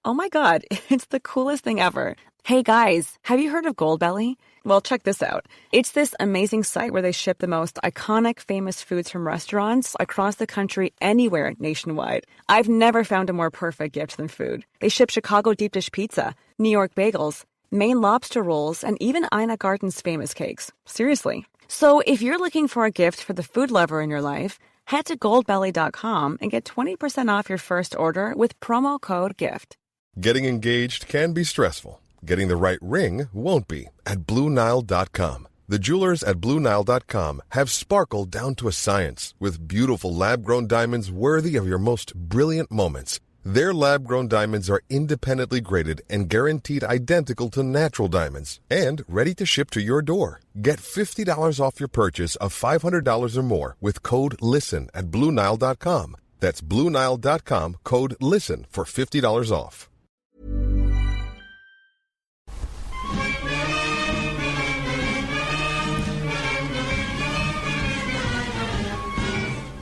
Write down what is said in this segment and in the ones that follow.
Oh my God, it's the coolest thing ever. Hey guys, have you heard of Goldbelly? Well, check this out. It's this amazing site where they ship the most iconic famous foods from restaurants across the country anywhere nationwide. I've never found a more perfect gift than food. They ship Chicago deep dish pizza, New York bagels, Maine lobster rolls, and even Ina Garten's famous cakes. Seriously. So if you're looking for a gift for the food lover in your life, head to goldbelly.com and get 20% off your first order with promo code GIFT. Getting engaged can be stressful. Getting the right ring won't be at BlueNile.com. The jewelers at BlueNile.com have sparkle down to a science with beautiful lab-grown diamonds worthy of your most brilliant moments. Their lab-grown diamonds are independently graded and guaranteed identical to natural diamonds and ready to ship to your door. Get $50 off your purchase of $500 or more with code LISTEN at BlueNile.com. That's BlueNile.com, code LISTEN for $50 off.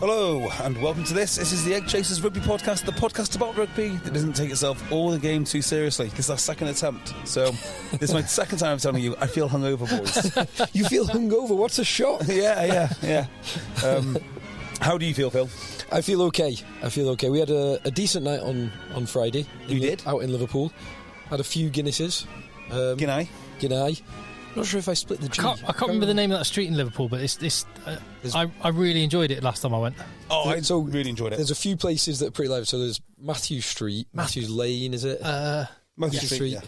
Hello and welcome to this. This is the EggChasers Rugby Podcast, the podcast about rugby that doesn't take itself or the game too seriously. This is our second attempt. So this is my second time I'm telling you I feel hungover, boys. You feel hungover? What's a shock? Yeah. How do you feel, Phil? I feel okay. We had a decent night on Friday. You did? Out in Liverpool. Had a few Guinnesses. Guinea. Not sure if I split the G. I can't remember the name of that street in Liverpool, but I really enjoyed it last time I went. Oh, I really enjoyed it. There's a few places that are pretty live. So there's Matthew Street, Matthew's Lane, is it? Matthew Street, yeah.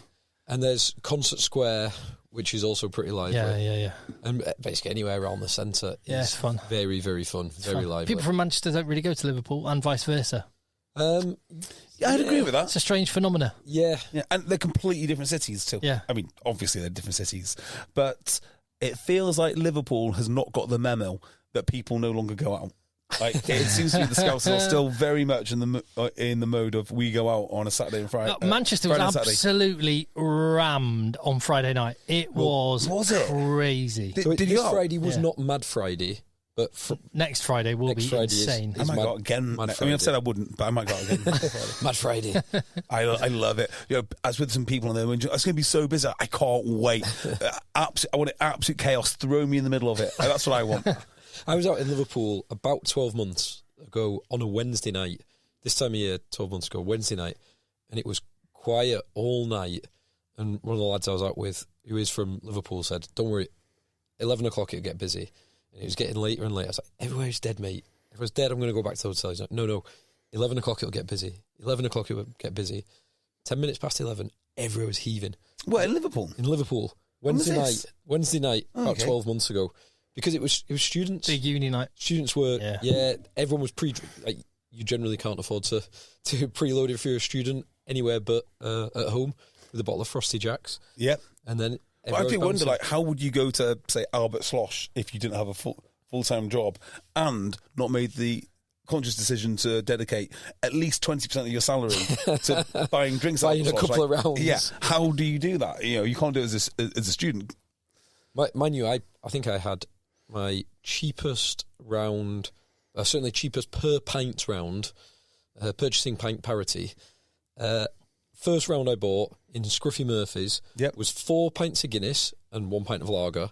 And there's Concert Square, which is also pretty lively. Yeah. And basically anywhere around the centre. Yeah, it's fun. Very, very fun. Very lively. People from Manchester don't really go to Liverpool, and vice versa. Yeah, I'd agree with that. It's a strange phenomena. Yeah, and they're completely different cities too. Yeah. I mean, obviously they're different cities, but it feels like Liverpool has not got the memo that people no longer go out. Like it seems to be the Scouts are still very much in the mode of we go out on a Saturday and Friday. Manchester was absolutely rammed on Friday night. It was crazy. This Friday was not Mad Friday. But next Friday will be insane. I might go out again. I mean, I've said I wouldn't, but I might go out again. Mad Friday. I love it. You know, as with some people on there, it's going to be so busy. I can't wait. I want absolute chaos. Throw me in the middle of it. That's what I want. I was out in Liverpool about 12 months ago on a Wednesday night. This time of year, 12 months ago, Wednesday night, and it was quiet all night. And one of the lads I was out with, who is from Liverpool, said, "Don't worry, 11 o'clock it'll get busy." And it was getting later and later. I was like, everywhere's dead, mate. Everyone's dead, I'm going to go back to the hotel. He's like, no, 11 o'clock it'll get busy. 11 o'clock it'll get busy. 10 minutes past 11, everywhere was heaving. What, in Liverpool? In Liverpool. Wednesday night, about 12 months ago. Because it was students. Big uni night. Students were, everyone was you generally can't afford to preload it for a student anywhere but at home with a bottle of Frosty Jacks. Yep. And then... I do wonder, how would you go to, say, Albert Slosh if you didn't have a full-time job and not made the conscious decision to dedicate at least 20% of your salary to buying drinks? Buying a couple of rounds. Yeah. How do you do that? You know, you can't do it as a student. Mind you, I think I had my cheapest round, certainly cheapest per pint round, purchasing pint parity. First round I bought in Scruffy Murphy's was 4 pints of Guinness and 1 pint of lager.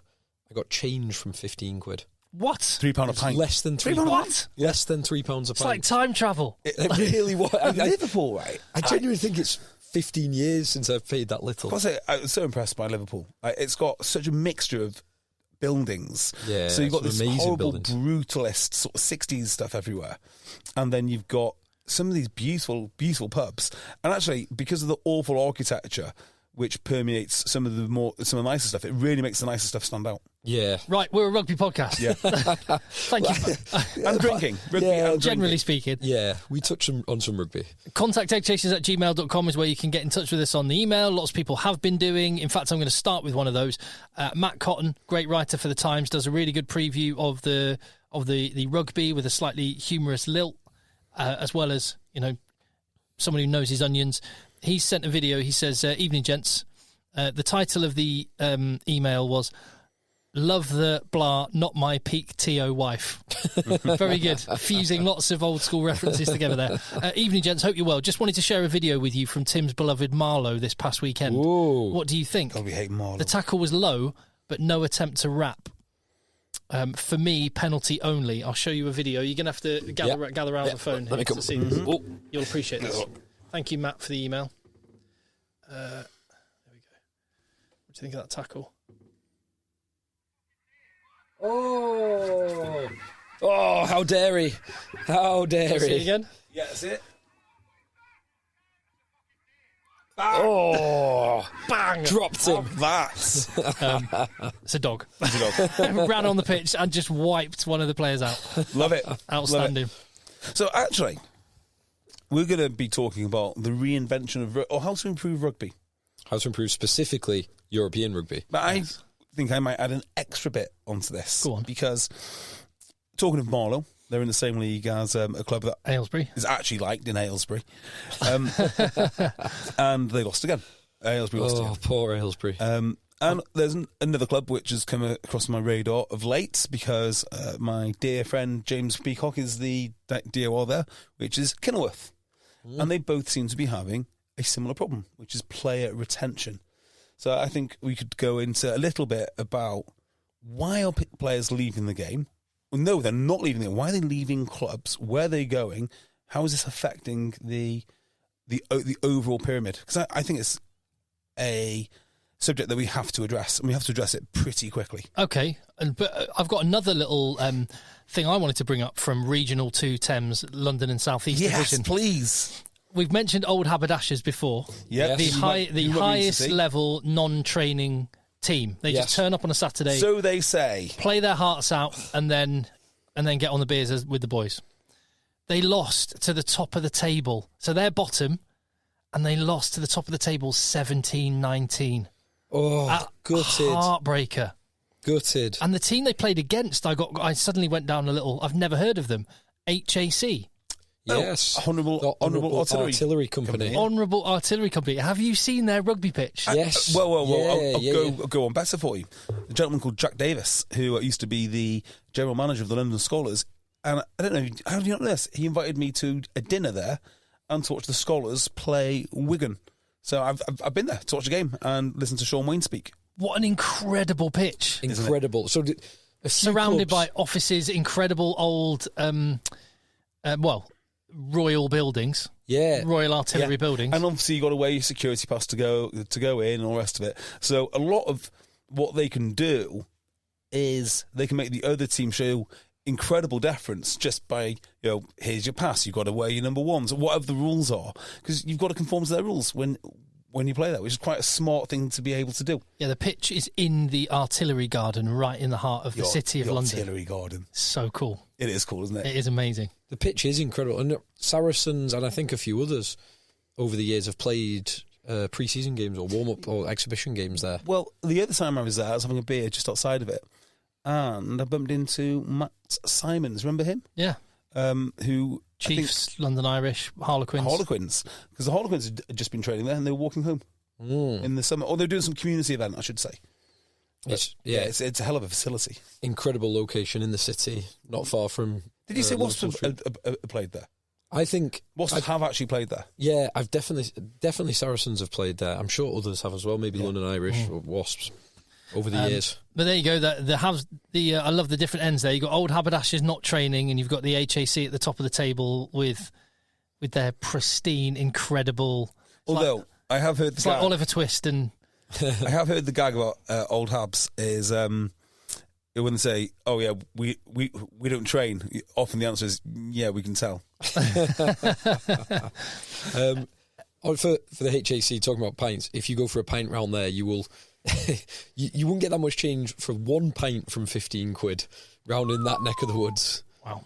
I got change from 15 quid. What? £3 a pint? Less than £3. What? Less than £3 a pint. It's like time travel. It really was. Liverpool, right? I genuinely think it's 15 years since I've paid that little. I was so impressed by Liverpool. It's got such a mixture of buildings. Yeah, so you've got this horrible, buildings. brutalist sort of 60s stuff everywhere. And then you've got some of these beautiful, beautiful pubs. And actually, because of the awful architecture, which permeates some of the nicer stuff, it really makes the nicer stuff stand out. Yeah. Right, we're a rugby podcast. Yeah. Thank you. And drinking. Rugby and generally drinking. speaking. Yeah, we touch on some rugby. Contact eggchasers@gmail.com is where you can get in touch with us on the email. Lots of people have been doing. In fact, I'm going to start with one of those. Matt Cotton, great writer for The Times, does a really good preview of the rugby with a slightly humorous lilt, as well as, someone who knows his onions. He sent a video. He says, "Evening, gents. The title of the email was Love the blah, not my peak TO wife. Very good. Fusing lots of old school references together there. Evening, gents. Hope you're well. Just wanted to share a video with you from Tim's beloved Marlow this past weekend. Ooh. What do you think? God, we hate Marlow. The tackle was low, but no attempt to wrap. For me, penalty only. I'll show you a video. You're going to have to gather around the phone here to see this. You'll appreciate this. Thank you, Matt, for the email. There we go. What do you think of that tackle? Oh, how dare he? How dare See it he? again? Yeah, that's it. Oh, Bang! dropped him. That's It's a dog. Ran on the pitch and just wiped one of the players out. love it. Outstanding. Love it. So actually, we're going to be talking about the reinvention of or how to improve rugby. How to improve specifically European rugby. But I think I might add an extra bit onto this. Go on. Because talking of Marlow, they're in the same league as a club that Aylesbury. is actually liked in Aylesbury. And they lost again. Aylesbury lost again. Oh, poor Aylesbury. And there's another club which has come across my radar of late because my dear friend James Peacock is the DOR there, which is Kenilworth. And they both seem to be having a similar problem, which is player retention. So I think we could go into a little bit about why are players leaving the game? Well, no, they're not leaving it. Why are they leaving clubs? Where are they going? How is this affecting the overall pyramid? Because I think it's a subject that we have to address, and we have to address it pretty quickly. Okay, but I've got another little thing I wanted to bring up from Regional 2 Thames, London and South East Division. Yes, please. We've mentioned Old Haberdashers before. Yeah, The highest level non-training team. They just turn up on a Saturday. So they say. Play their hearts out and then get on the beers with the boys. They lost to the top of the table. So they're bottom, and they lost to the top of the table 17-19. Oh, gutted. Heartbreaker. Gutted. And the team they played against, I suddenly went down a little, I've never heard of them, HAC. Yes. Honourable Artillery Company. Honourable Artillery Company. Have you seen their rugby pitch? Yes. I'll go on better for you. A gentleman called Jack Davis, who used to be the general manager of the London Scholars, and I don't know, how do you not know this? He invited me to a dinner there and to watch the Scholars play Wigan. So I've been there to watch a game and listen to Sean Wayne speak. What an incredible pitch. Incredible. So surrounded by offices, incredible old, royal buildings. Yeah. Royal Artillery buildings. And obviously you got to wear your security pass to go in and all the rest of it. So a lot of what they can do is they can make the other team show incredible deference just by, here's your pass, you've got to wear your number ones, whatever the rules are, because you've got to conform to their rules when you play that, which is quite a smart thing to be able to do. Yeah, the pitch is in the Artillery Garden, right in the heart of the city of London. Artillery Garden. So cool. It is cool, isn't it? It is amazing. The pitch is incredible. And Saracens, and I think a few others over the years, have played pre-season games or warm-up or exhibition games there. Well, the other time I was there, I was having a beer just outside of it, and I bumped into Matt Simons. Remember him? Yeah. Who Chiefs, London Irish, Harlequins. Because the Harlequins had just been training there and they were walking home in the summer. Or they were doing some community event, I should say. It's a hell of a facility. Incredible location in the city, not far from... Did you say Wasps have played there? I think... Wasps have actually played there? Yeah, I've definitely Saracens have played there. I'm sure others have as well, maybe London Irish or Wasps over the years. But there you go. I love the different ends there. You've got Old Haberdashers not training, and you've got the HAC at the top of the table with their pristine, incredible... Although, I have heard... It's like Oliver Twist and... I have heard the gag about Old Habs is when they say, "Oh yeah, we don't train." Often the answer is, "Yeah, we can tell." For the HAC, talking about pints, if you go for a pint round there, you will you won't get that much change for one pint from 15 quid round in that neck of the woods. Wow.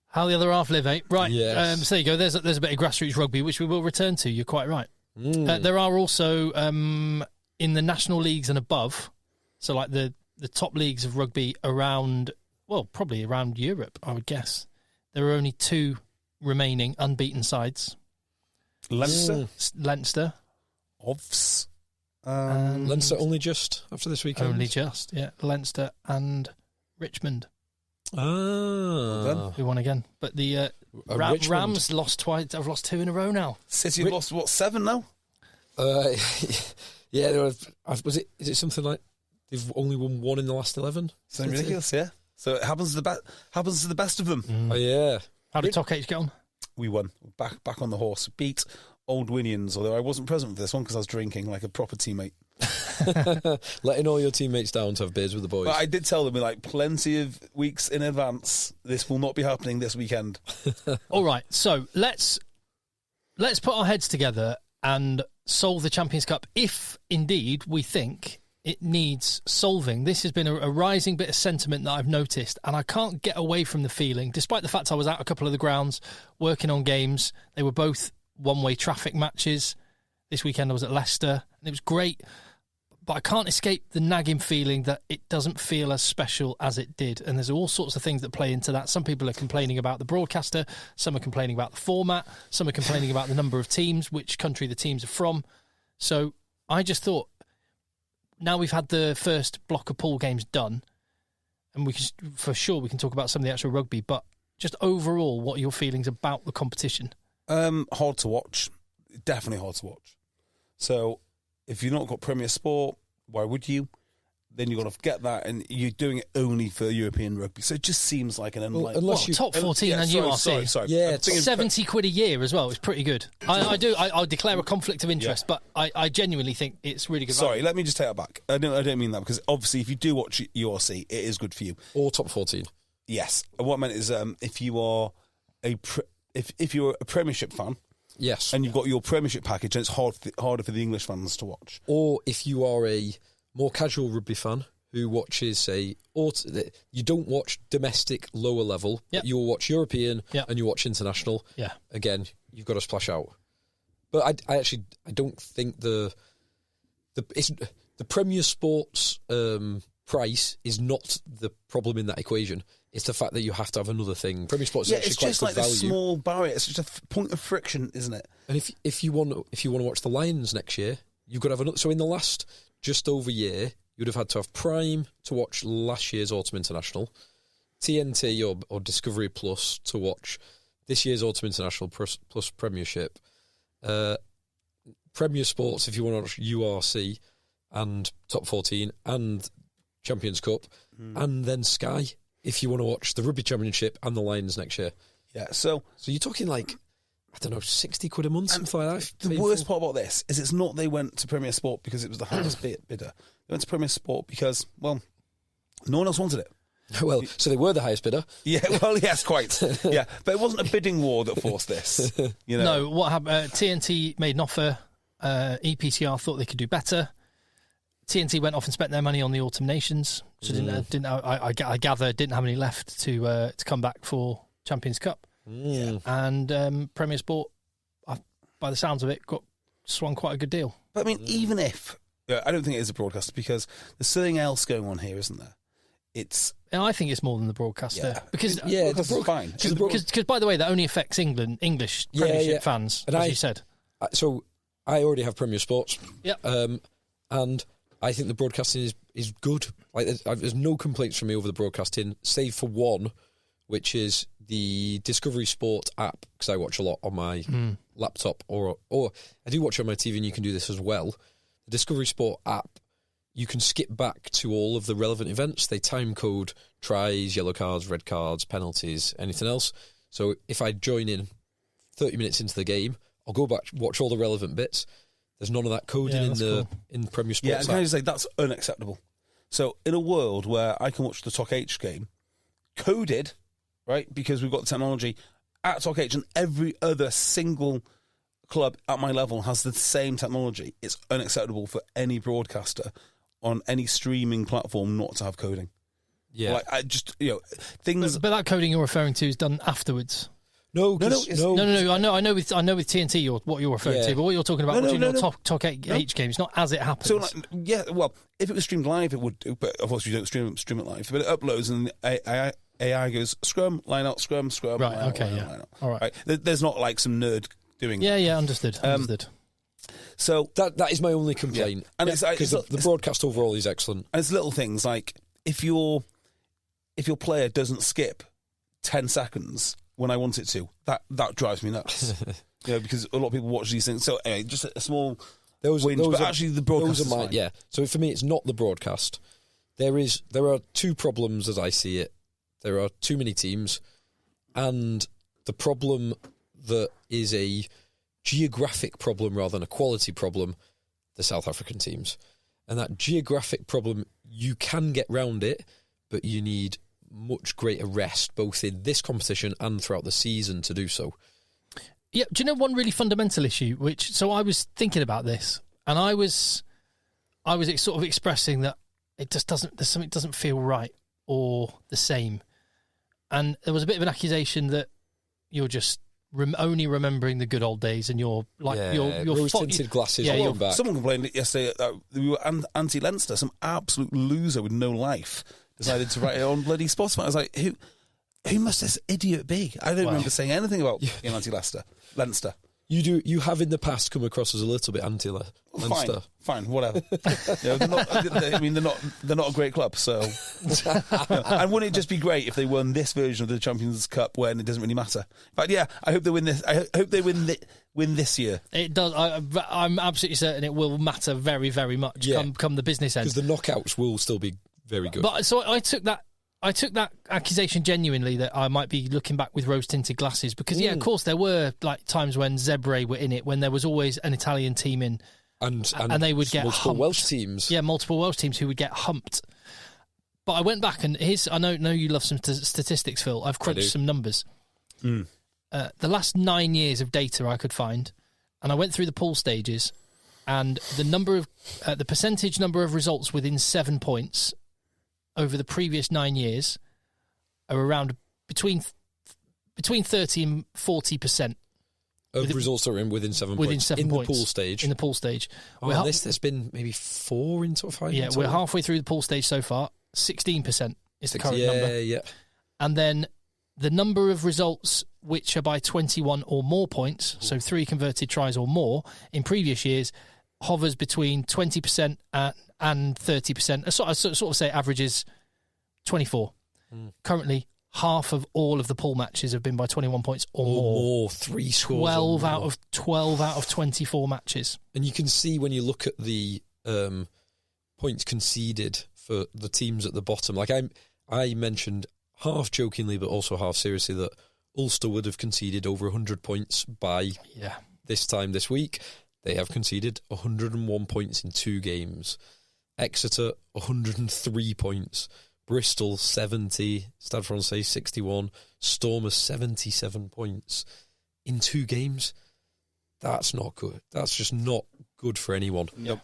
How the other half live, eh? Right. Yes. So there you go. There's a bit of grassroots rugby, which we will return to. You're quite right. There are also in the national leagues and above, so like the top leagues of rugby probably around Europe, I would guess. There are only 2 remaining unbeaten sides. Leinster. Leinster. Ovs. Leinster only just after this weekend. Only just, yeah. Leinster and Richmond. Ah, Who won again? But the Rams lost twice. I've lost 2 in a row now. City lost, 7 now? yeah, is it something like they've only won 1 in the last 11? Something ridiculous, yeah. So it happens to the best of them. Oh yeah. How did Top H get on? We won. Back on the horse. Beat Old Winians, although I wasn't present for this one because I was drinking like a proper teammate. Letting all your teammates down to have beers with the boys. But I did tell them like plenty of weeks in advance, this will not be happening this weekend. All right, so let's put our heads together and solve the Champions Cup if indeed we think it needs solving. This has been a rising bit of sentiment that I've noticed, and I can't get away from the feeling, despite the fact I was at a couple of the grounds working on games. They were both one-way traffic matches. This weekend I was at Leicester, and it was great, but I can't escape the nagging feeling that it doesn't feel as special as it did, and there's all sorts of things that play into that. Some people are complaining about the broadcaster, some are complaining about the format, some are complaining about the number of teams, which country the teams are from. So I just thought, now we've had the first block of pool games done, and we can talk about some of the actual rugby, but just overall, what are your feelings about the competition? Hard to watch. Definitely hard to watch. So if you've not got Premier Sport, why would you? Then you've got to forget that, and you're doing it only for European rugby. So it just seems like an unlikely... Well, top 14 and URC. Sorry. Yeah, £70 a year as well. It's pretty good. I'll declare a conflict of interest, but I genuinely think it's really good. Sorry, let me just take that back. I don't mean that, because obviously if you do watch URC, it is good for you. Or top 14. Yes. What I meant is if you are if you're a Premiership fan, yes, and you've got your Premiership package, then it's harder for the English fans to watch. Or if you are a more casual rugby fan who watches, say, you don't watch domestic lower level, but you'll watch European and you watch international. Yeah. Again, you've got to splash out. But I don't think the Premier Sports price is not the problem in that equation. It's the fact that you have to have another thing. Premier Sports is actually quite good value. It's just like the small barrier. It's just a point of friction, isn't it? And if you want to watch the Lions next year, you've got to have another. So in the last just over year, you'd have had to have Prime to watch last year's Autumn International, TNT or Discovery Plus to watch this year's Autumn International plus Premiership, Premier Sports if you want to watch URC and Top 14 and Champions Cup, and then Sky if you want to watch the Rugby Championship and the Lions next year. Yeah, so you're talking like, I don't know, £60 a month, something like that. The worst part about this is it's not they went to Premier Sport because it was the highest bidder. They went to Premier Sport because, well, no one else wanted it. Well, so they were the highest bidder. Yeah, well, yes, quite. Yeah, but it wasn't a bidding war that forced this. You know? No, what happened? TNT made an offer. EPCR thought they could do better. TNT went off and spent their money on the Autumn Nations, so I gather didn't have any left to come back for Champions Cup. And Premier Sport, by the sounds of it, got swung quite a good deal. But I mean, even if I don't think it is a broadcaster, because there's something else going on here, isn't there? I think it's more than the broadcaster because it's fine. Because by the way, that only affects English Premiership fans, as you said. So I already have Premier Sports. Yep. And I think the broadcasting is good. Like there's no complaints from me over the broadcasting, save for one, which is the Discovery Sport app, because I watch a lot on my laptop, or I do watch on my TV, and you can do this as well. The Discovery Sport app, you can skip back to all of the relevant events. They time code tries, yellow cards, red cards, penalties, anything else. So if I join in 30 minutes into the game, I'll go back, watch all the relevant bits. There's none of that coding in Premier Sports. Yeah, and can I just say that's unacceptable. So in a world where I can watch the Top H game coded, right, because we've got the technology at Top H, and every other single club at my level has the same technology, it's unacceptable for any broadcaster on any streaming platform not to have coding. Yeah, like I just things. But that coding you're referring to is done afterwards. No. I know with TNT what you're referring to, but what you're talking about watching your Top H game, it's not as it happens. So well, if it was streamed live, it would do, but of course you don't stream it live. But it uploads and AI goes scrum, line out, scrum. Right. Line okay. out, Yeah. line out. All right. There's not like some nerd doing. Yeah. Understood. So that is my only complaint. And because the broadcast overall is excellent. And it's little things like if your player doesn't skip 10 seconds when I want it to, that drives me nuts. Because a lot of people watch these things. So anyway, just a small whinge, but actually the broadcast is fine. Yeah. So for me, it's not the broadcast. There are two problems as I see it. There are too many teams, and the problem that is a geographic problem rather than a quality problem, the South African teams. And that geographic problem, you can get round it, but you need much greater rest, both in this competition and throughout the season to do so. Yeah, do you know one really fundamental issue? So I was thinking about this, and I was sort of expressing that it just doesn't feel right or the same. And there was a bit of an accusation that you're just only remembering the good old days, and you're like your rose-tinted glasses. Yeah, back. Someone complained yesterday that we were anti-Leinster. Some absolute loser with no life decided to write it on bloody Spotify. I was like, who must this idiot be? I don't remember saying anything about being anti-Leinster. You have in the past come across as a little bit anti-Leinster. Fine, whatever. They're not a great club. So, and wouldn't it just be great if they won this version of the Champions Cup when it doesn't really matter? But yeah, I hope they win this. I hope they win this year. It does. I'm absolutely certain it will matter very, very much come the business end, because the knockouts will still be very good. But so I took that accusation genuinely, that I might be looking back with rose-tinted glasses, because, of course, there were like times when Zebre were in it, when there was always an Italian team in, and they would get multiple humped. Welsh teams. Yeah, multiple Welsh teams who would get humped. But I went back, and I know you love some statistics, Phil. I've crunched some numbers. The last 9 years of data I could find, and I went through the pool stages, and the percentage number of results within 7 points over the previous 9 years are around between 30 and 40% of results are within 7 points. In the pool stage. In the pool stage. There's been maybe 4 in top 5. Yeah, we're halfway through the pool stage so far. 16% is the current number. Yeah. And then the number of results which are by 21 or more points, so 3 converted tries or more, in previous years hovers between 20% and 30%. I sort of say averages 24. Currently, half of all of the pool matches have been by 21 points or more. 3 scores. 12 out of 24 matches. And you can see when you look at the points conceded for the teams at the bottom. Like I mentioned, half jokingly but also half seriously, that Ulster would have conceded over 100 points by this time this week. They have conceded 101 points in 2 games. Exeter, 103 points. Bristol, 70. Stade Francais, 61. Stormer, 77 points in 2 games. That's not good. That's just not good for anyone. Yep.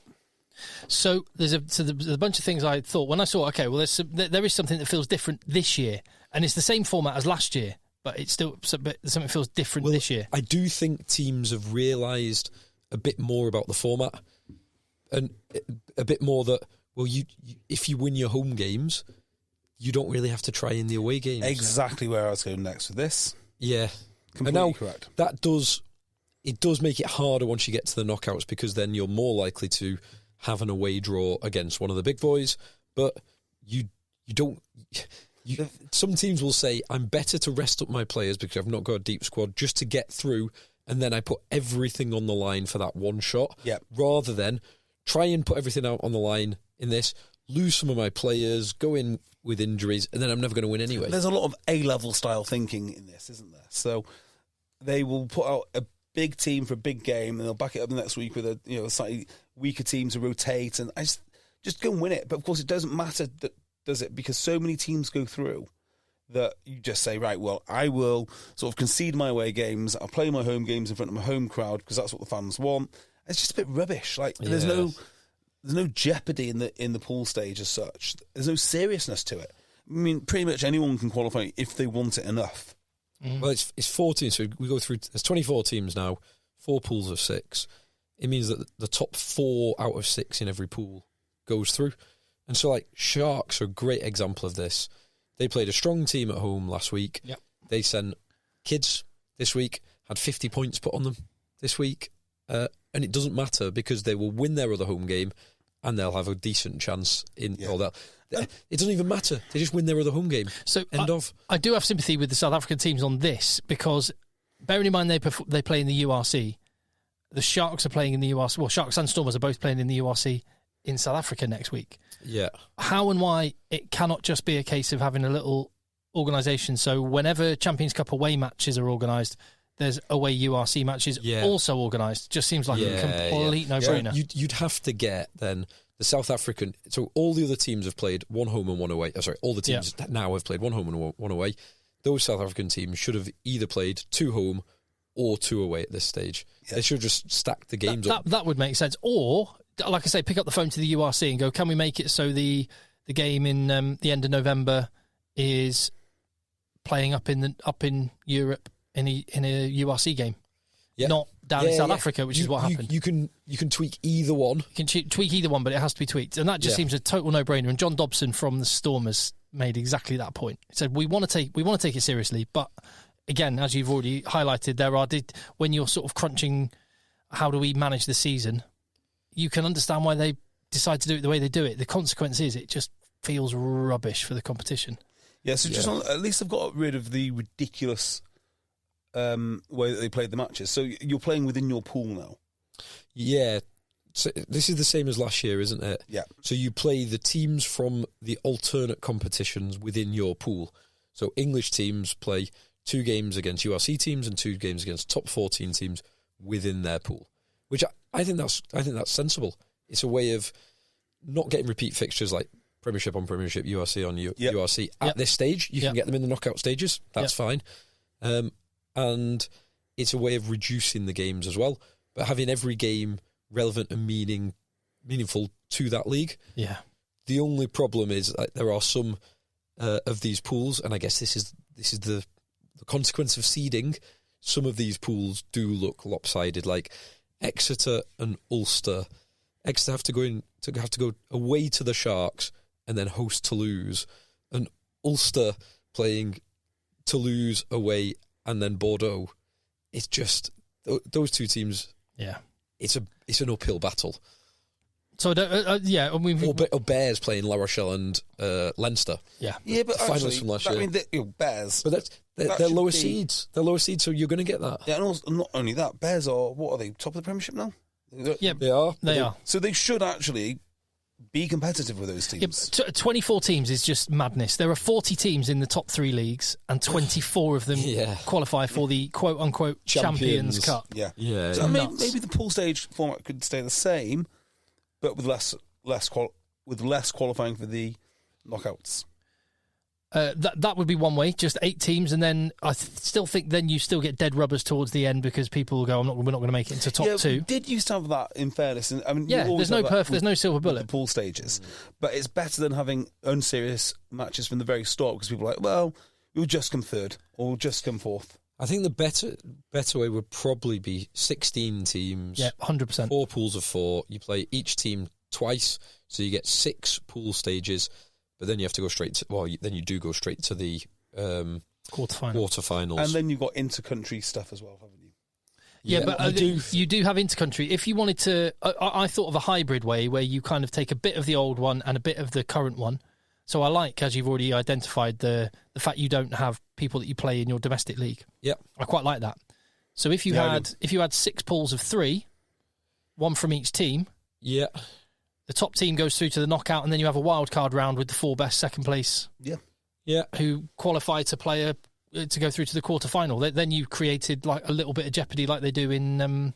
So there's a bunch of things I thought when I saw, there is something that feels different this year. And it's the same format as last year, but it's still something feels different this year. I do think teams have realised a bit more about the format, and a bit more that, if you win your home games, you don't really have to try in the away games. Exactly where I was going next with this. Yeah. Completely and now correct. It does make it harder once you get to the knockouts, because then you're more likely to have an away draw against one of the big boys, but you don't... some teams will say, I'm better to rest up my players because I've not got a deep squad just to get through, and then I put everything on the line for that one shot, rather than try and put everything out on the line in this, lose some of my players, go in with injuries, and then I'm never going to win anyway. There's a lot of A-level style thinking in this, isn't there? So they will put out a big team for a big game, and they'll back it up the next week with a slightly weaker team to rotate, and I just go and win it. But of course, it doesn't matter, does it? Because so many teams go through that you just say, right, well, I will sort of concede my away games, I'll play my home games in front of my home crowd because that's what the fans want. It's just a bit rubbish. Like there's no jeopardy in the pool stage as such. There's no seriousness to it. I mean, pretty much anyone can qualify if they want it enough. Well, it's 14, so we go through. There's 24 teams now, 4 pools of 6. It means that the top 4 out of 6 in every pool goes through. And so, like, Sharks are a great example of this. They played a strong team at home last week. Yep. They sent kids this week, had 50 points put on them this week. and it doesn't matter because they will win their other home game and they'll have a decent chance in all that. It doesn't even matter. They just win their other home game. So End of. I do have sympathy with the South African teams on this because, bearing in mind they play in the URC, the Sharks are playing in the URC. Well, Sharks and Stormers are both playing in the URC in South Africa next week. Yeah. How and why it cannot just be a case of having a little organisation. So whenever Champions Cup away matches are organised, there's away URC matches also organised. Just seems like a complete no-brainer. You'd have to get then the South African. So all the other teams have played one home and one away. All the teams now have played one home and one away. Those South African teams should have either played 2 home or 2 away at this stage. Yeah. They should have just stacked the games up. That would make sense. Or, like I say, pick up the phone to the URC and go, can we make it so the game in the end of November is playing up in Europe in a URC game, not down in South Africa, which is what happened. You can tweak either one. You can tweak either one, but it has to be tweaked, and that just seems a total no-brainer. And John Dobson from the Stormers made exactly that point. He said, "We want to take it seriously, but again, as you've already highlighted, when you're sort of crunching, how do we manage the season? You can understand why they decide to do it the way they do it. The consequence is it just feels rubbish for the competition." Yeah, so just at least they've got rid of the ridiculous way that they played the matches. So you're playing within your pool now. Yeah. So this is the same as last year, isn't it? Yeah. So you play the teams from the alternate competitions within your pool. So English teams play 2 games against URC teams and 2 games against top 14 teams within their pool, which I think that's sensible. It's a way of not getting repeat fixtures like Premiership on Premiership, URC on URC at this stage. You can get them in the knockout stages. That's fine. And it's a way of reducing the games as well, but having every game relevant and meaningful to that league. Yeah. The only problem is there are some of these pools, and I guess this is the consequence of seeding. Some of these pools do look lopsided, like Exeter and Ulster. Exeter have to go away to the Sharks and then host Toulouse, and Ulster playing Toulouse away and then Bordeaux. It's just those 2 teams. Yeah, it's an uphill battle. So or Bears playing La Rochelle and Leinster. Yeah, but finals from last year. I mean, Bears, but they're lower seeds. They're lower seeds, so you're going to get that. Yeah, and also, not only that, Bears are top of the Premiership now. Yeah, they are. They are. So they should actually be competitive with those teams. 24 teams is just madness. There are 40 teams in the top 3 leagues, and 24 of them qualify for the quote-unquote Champions Cup. Yeah. So maybe the pool stage format could stay the same, but with less qualifying for the knockouts. That would be one way, just 8 teams, and then I still think then you still get dead rubbers towards the end because people will go, we're not going to make it into top 2. We did used to have that, in fairness. And, I mean, there's no silver bullet. The pool stages, but it's better than having unserious matches from the very start because people are like, well, we'll just come 3rd or we'll just come 4th. I think the better way would probably be 16 teams. Yeah, 100%. 4 pools of 4. You play each team twice, so you get 6 pool stages. But then you have to go straight to... Well, then you do go straight to the quarterfinals. And then you've got inter-country stuff as well, haven't you? Yeah, but you do have inter-country. If you wanted to... I thought of a hybrid way where you kind of take a bit of the old one and a bit of the current one. So I like, as you've already identified, the fact you don't have people that you play in your domestic league. Yeah. I quite like that. So if you had 6 pools of 3, 1 from each team... Yeah. The top team goes through to the knockout, and then you have a wild card round with the 4 best second place. Yeah. Who qualify to play to go through to the quarterfinal. Then you've created like a little bit of jeopardy, like they do in and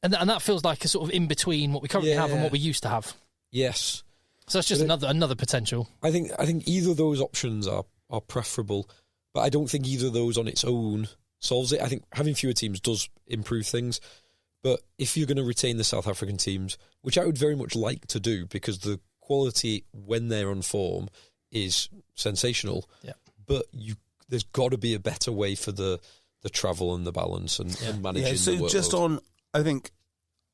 that feels like a sort of in between what we currently have and what we used to have. Yes. So that's just another potential. I think either of those options are preferable, but I don't think either of those on its own solves it. I think having fewer teams does improve things. But if you're going to retain the South African teams, which I would very much like to do because the quality when they're on form is sensational, but there's got to be a better way for the travel and the balance and managing the workload. So just on, I think,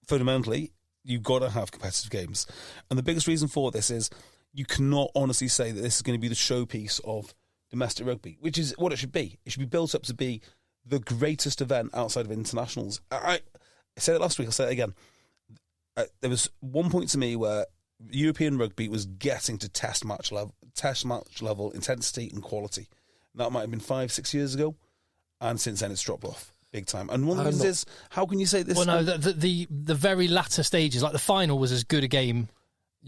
fundamentally, you've got to have competitive games. And the biggest reason for this is you cannot honestly say that this is going to be the showpiece of domestic rugby, which is what it should be. It should be built up to be the greatest event outside of internationals. I said it last week, I'll say it again. There was one point to me where European rugby was getting to test match level intensity and quality. That might have been 5-6 years ago, and since then it's dropped off big time. And one of the things is, how can you say this? Well, no, the very latter stages, like the final, was as good a game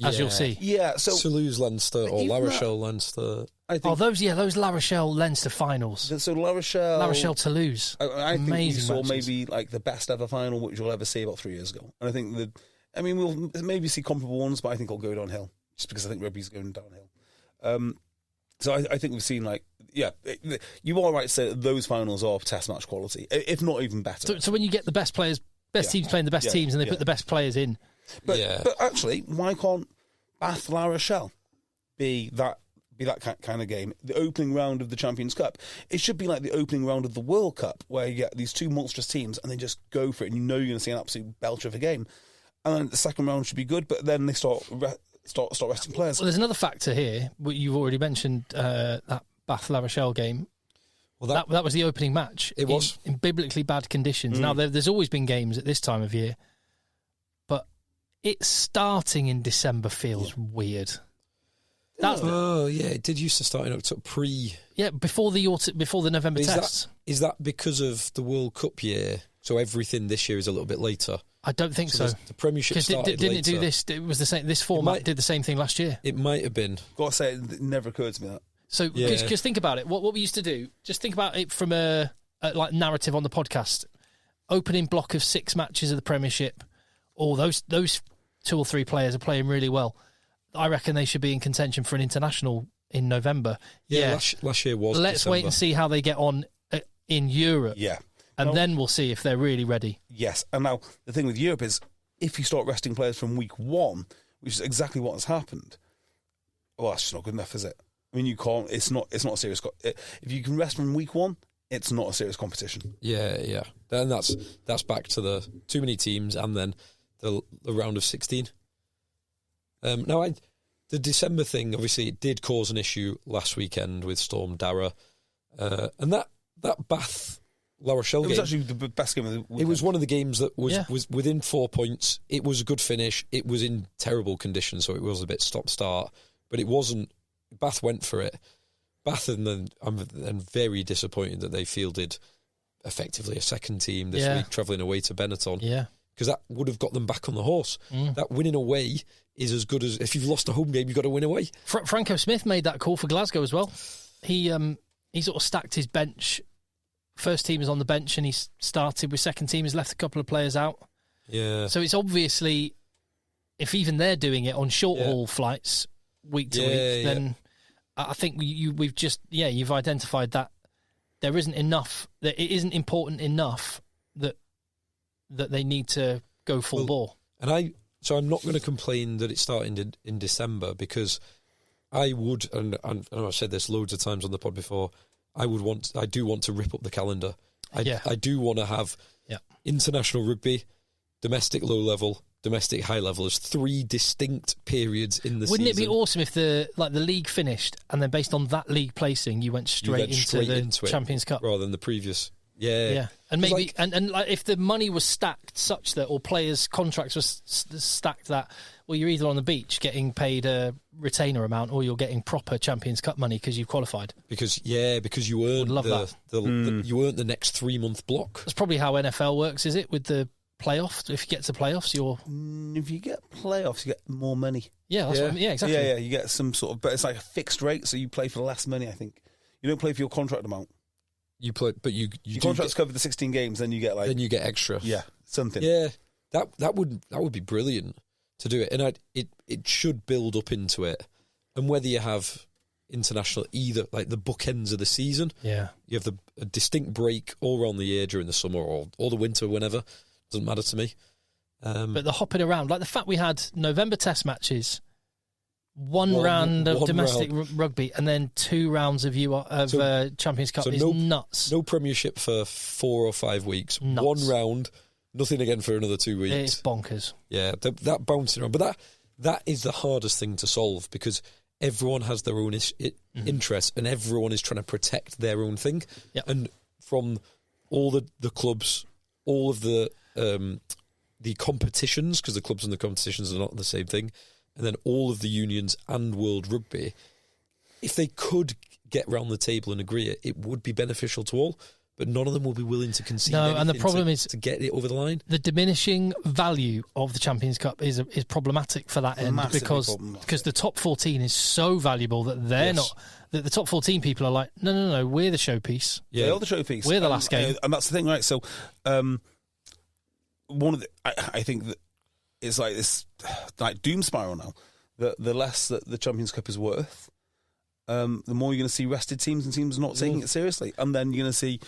as you'll see. Yeah, so Toulouse Leinster or La Rochelle Leinster. I think, those La Rochelle Leinster finals. So La Rochelle Toulouse. I think we saw matches. maybe like the best ever final which you'll ever see about 3 years ago. And I think we'll maybe see comparable ones, but I think it'll go downhill just because I think rugby's going downhill. So I think we've seen you are right to say that those finals are test match quality, if not even better. So when you get the best players, teams playing the best teams, and they put the best players in. But actually, why can't Bath La Rochelle be that kind of game? The opening round of the Champions Cup. It should be like the opening round of the World Cup, where you get these two monstrous teams and they just go for it, and you know you're going to see an absolute belter of a game. And then the second round should be good, but then they start resting players. Well, there's another factor here. You've already mentioned that Bath La Rochelle game. Well, that was the opening match. It was in biblically bad conditions. Now there's always been games at this time of year, but it starting in December feels weird. It did used to start in October before the November tests. Is that because of the World Cup year? So everything this year is a little bit later. I don't think so. The Premiership started didn't later. it do this? It was the same. This format did the same thing last year. It might have been. Got to say, it never occurred to me that. So just think about it. What we used to do. Just think about it from a like narrative on the podcast. Opening block of 6 matches of the Premiership. Those 2 or 3 players are playing really well. I reckon they should be in contention for an international in November. Last year was Let's December. wait and see how they get on in Europe. Yeah. And then we'll see if they're really ready. Yes. And now, the thing with Europe is, if you start resting players from week 1, which is exactly what has happened, well, that's just not good enough, is it? I mean, you can't. It's not a serious. If you can rest from week 1, it's not a serious competition. Yeah. Then that's back to the too many teams and then the round of 16. The December thing, obviously, it did cause an issue last weekend with Storm Dara, and that Bath La Rochelle game. It was actually the best game of the weekend. It was one of the games that was within 4 points. It was a good finish. It was in terrible condition, so it was a bit stop-start. But it wasn't. Bath went for it. Bath, and then I'm very disappointed that they fielded effectively a second team this week, travelling away to Benetton. Yeah. Because that would have got them back on the horse. That winning away is as good as if you've lost a home game, you've got to win away. Franco Smith made that call for Glasgow as well. He sort of stacked his bench. First team is on the bench and he started with second team. He's left a couple of players out. Yeah. So it's obviously, if even they're doing it on short haul flights week to week, then I think you've identified that there isn't enough, that it isn't important enough that they need to go full bore. So I'm not going to complain that it started in December, because I would, and I've said this loads of times on the pod before, I do want to rip up the calendar. I do want to have international rugby, domestic low level, domestic high level as 3 distinct periods in the season. Wouldn't it be awesome if the league finished and then based on that league placing you went straight into the Champions Cup rather than the previous? Yeah. And maybe and if the money was stacked such that, or players' contracts were stacked that, well, you're either on the beach getting paid a retainer amount or you're getting proper Champions Cup money because you've qualified. Because you earn you earn the next 3-month block. That's probably how NFL works, is it? With the playoffs, if you get to playoffs, if you get playoffs, you get more money. Yeah, that's what exactly. Yeah, you get some sort of, but it's like a fixed rate, so you play for less money. I think you don't play for your contract amount. You play, but your contract's covered the 16 games, then you get extra. Yeah, something. Yeah, that would be brilliant to do it, and it should build up into it. And whether you have international, either like the bookends of the season, you have a distinct break all around the year during the summer or the winter, whenever, doesn't matter to me. But the hopping around, like the fact we had November test matches, one round of domestic rugby, and then 2 rounds of Champions Cup is nuts. No Premiership for 4 or 5 weeks. Nuts. 1 round, nothing again for another 2 weeks. It's bonkers. Yeah, that bouncing around. But that is the hardest thing to solve, because everyone has their own interests and everyone is trying to protect their own thing. Yep. And from all the clubs, all of the competitions, because the clubs and the competitions are not the same thing, and then all of the unions and World Rugby, if they could get round the table and agree it would be beneficial to all, but none of them will be willing to concede anything and the problem is to get it over the line. The diminishing value of the Champions Cup is problematic for that end, because the top 14 is so valuable that they're not. That the top 14 people are like, no, we're the showpiece. Yeah, they're the showpiece. We're the last game, and that's the thing, right? So, one of I think that it's like this like doom spiral now. The less that the Champions Cup is worth, the more you're going to see rested teams and teams not taking it seriously, and then you're going to see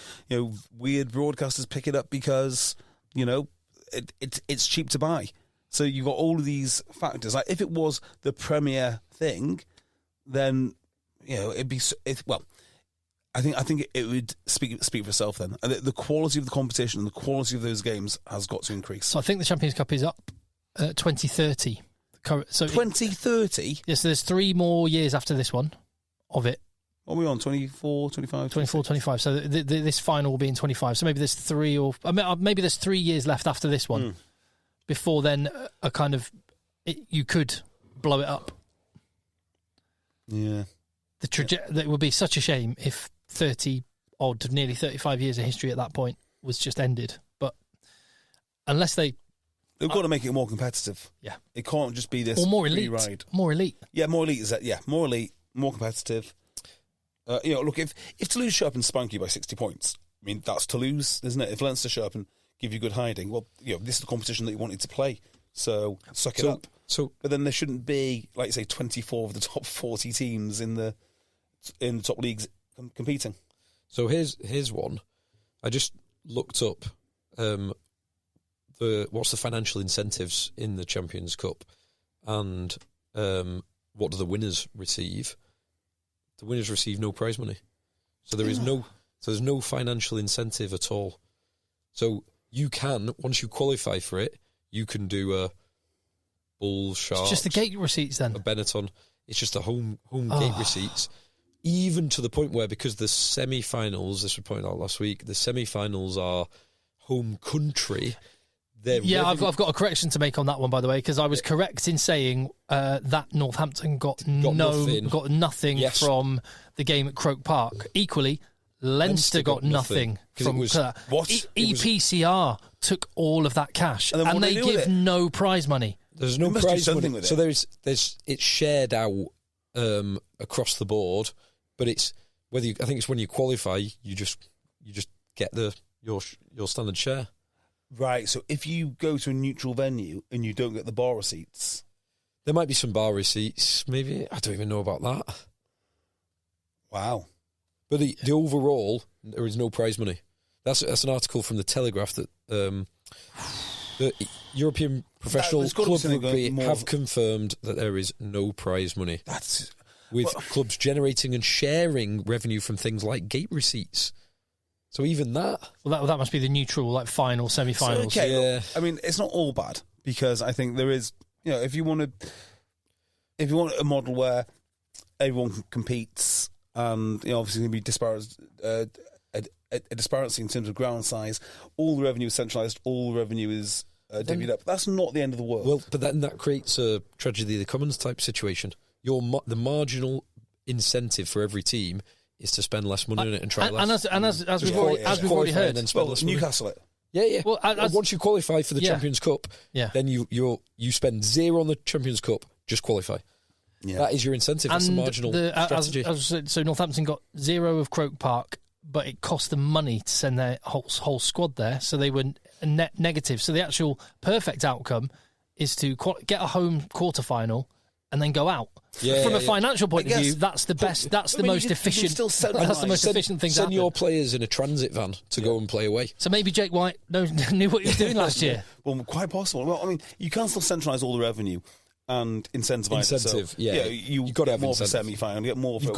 weird broadcasters pick it up because it's cheap to buy. So you've got all of these factors. Like if it was the premier thing, then it'd be well. I think it would speak for itself then. The quality of the competition and the quality of those games has got to increase. So I think the Champions Cup is up 2030. So 2030? Yes, so there's 3 more years after this one of it. What are we on, 24, 25? 24, 25. So this final will be in 25. So maybe there's 3 maybe there's 3 years left after this one. Before then, a kind of you could blow it up. Yeah. That would be such a shame if 30 odd, nearly 35 years of history at that point was just ended. But unless they've got to make it more competitive. Yeah, it can't just be this or more elite. Ride. More elite. Yeah, more elite is that. Yeah, more elite, more competitive. Look, if Toulouse show up and spank you by 60 points, I mean that's Toulouse, isn't it? If Leinster show up and give you good hiding, well, this is the competition that you wanted to play. So suck it up. But then there shouldn't be, like you say, 24 of the top 40 teams in the top leagues competing. So here's one. I just looked up what's the financial incentives in the Champions Cup, and what do the winners receive? The winners receive no prize money, so there's no financial incentive at all. So you can, once you qualify for it, you can do a Bull Sharks. It's just the gate receipts then. A Benetton. It's just the home gate receipts. Even to the point where, because the semi-finals, this was pointed out last week, the semi-finals are home country. I've got a correction to make on that one, by the way, because I was correct in saying that Northampton got nothing from the game at Croke Park. Equally, Leinster got nothing from EPCR took all of that cash, and they give no prize money. There's no prize money. So it's shared out across the board, but it's I think it's when you qualify, you just get your standard share. Right, so if you go to a neutral venue and you don't get the bar receipts... There might be some bar receipts, maybe. I don't even know about that. Wow. But the overall, there is no prize money. That's an article from The Telegraph that the European Professional Club Rugby have confirmed that there is no prize money. With clubs generating and sharing revenue from things like gate receipts. So even that... Well, that must be the neutral, like, final, semi-finals. So, okay, yeah. I mean, it's not all bad, because I think there is... if you want a model where everyone competes and, obviously going to be a disparity in terms of ground size, all the revenue is centralised, all the revenue is divvied up. That's not the end of the world. Well, but then that creates a tragedy of the commons type situation. The marginal incentive for every team is to spend less money on it and try less. And as we've already heard, Newcastle it. Yeah. Well, once you qualify for the Champions Cup, then you spend 0 on the Champions Cup, just qualify. Yeah. That is your incentive. That's the marginal strategy. So Northampton got 0 of Croke Park, but it cost them money to send their whole squad there, so they were net negative. So the actual perfect outcome is to get a home quarterfinal and then go out. From a financial point of view, that's the best. That's the most efficient. That's the most efficient thing. Send your players in a transit van to go and play away. So maybe Jake White knew what he was doing last year. Well, quite possible. Well, I mean, you can still centralise all the revenue and incentivise it. So, you've got to have more for semi-final. You get more. You've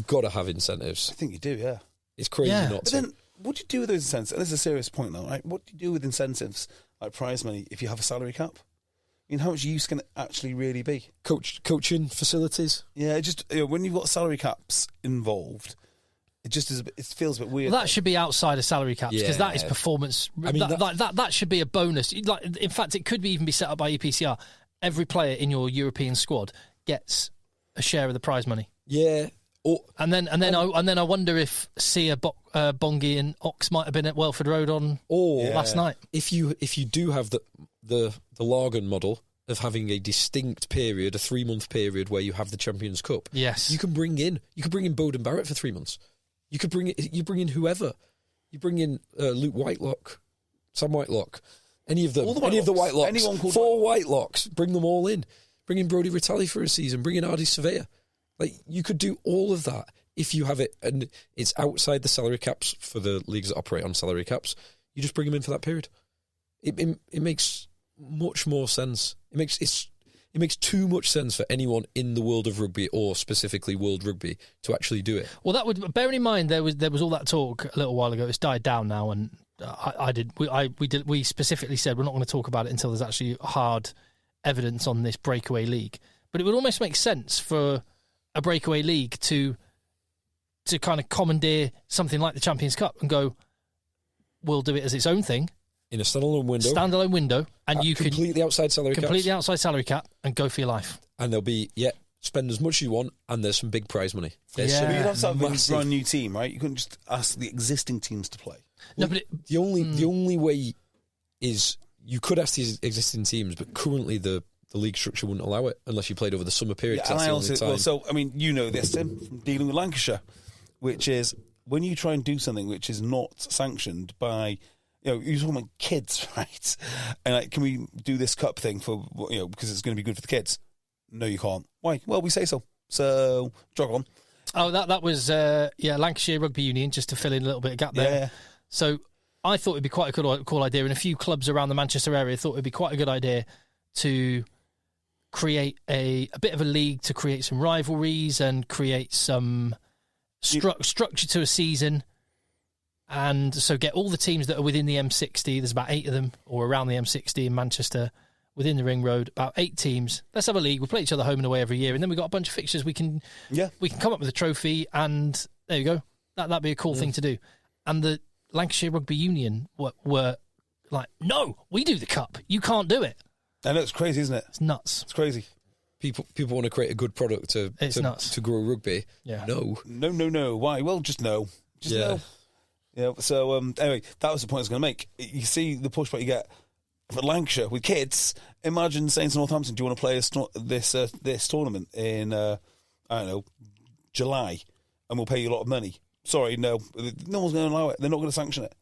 got to have incentives. I think you do. Yeah, it's crazy not to. But then, what do you do with those incentives? And this is a serious point, though, right? What do you do with incentives like prize money if you have a salary cap? I mean, how much use can it actually really be? Coaching facilities? Yeah, just when you've got salary caps involved, it feels a bit weird. Well, that should be outside of salary caps because that is performance. I mean, that should be a bonus. Like, in fact, it could even be set up by EPCR. Every player in your European squad gets a share of the prize money. Yeah. And then I wonder if Sia, Bongi, and Ox might have been at Welford Road last night. If you do have the Largan model of having a distinct period, a 3-month period where you have the Champions Cup, yes, you can bring in Bowden Barrett for 3 months. You bring in whoever. You bring in Luke Whitelock, Sam Whitelock, any of them, any of the Whitelocks, anyone called 4 Whitelocks, bring them all in. Bring in Brodie Ritali for a season. Bring in Ardy Surveyor. Like, you could do all of that if you have it, and it's outside the salary caps for the leagues that operate on salary caps. You just bring them in for that period. It makes much more sense. It makes too much sense for anyone in the world of rugby, or specifically World Rugby, to actually do it. Well, that would, bearing in mind there was all that talk a little while ago. It's died down now, and we specifically said we're not going to talk about it until there's actually hard evidence on this breakaway league. But it would almost make sense for a breakaway league to kind of commandeer something like the Champions Cup and go, we'll do it as its own thing. In a standalone window. And you could completely outside salary cap and go for your life. And there'll be, spend as much as you want, and there's some big prize money. But you'd have to have a brand new team, right? You couldn't just ask the existing teams to play. No, but the only way is you could ask these existing teams, but currently the league structure wouldn't allow it unless you played over the summer period. Yeah, and I also, you know this, Tim, from dealing with Lancashire, which is when you try and do something which is not sanctioned by, you're talking about kids, right? And like, can we do this cup thing for, because it's going to be good for the kids? No, you can't. Why? Well, we say so. So, jog on. Oh, that was, Lancashire Rugby Union, just to fill in a little bit of gap there. Yeah. So, I thought it'd be quite a cool idea, and a few clubs around the Manchester area thought it'd be quite a good idea to create a bit of a league, to create some rivalries and create some structure to a season. And so get all the teams that are within the M60, there's about 8 of them, or around the M60 in Manchester, within the Ring Road, about 8 teams. Let's have a league. We'll play each other home and away every year, and then we've got a bunch of fixtures. We can come up with a trophy, and there you go. That'd be a cool thing to do. And the Lancashire Rugby Union were like, no, we do the cup. You can't do it. I know, it's crazy, isn't it? It's nuts. It's crazy. People want to create a good product to grow rugby. Yeah. No. Why? Well, just no. No. Yeah. So anyway, that was the point I was going to make. You see the pushback you get for Lancashire with kids. Imagine saying to Northampton, "Do you want to play this tournament in July, and we'll pay you a lot of money?" Sorry, no one's going to allow it. They're not going to sanction it.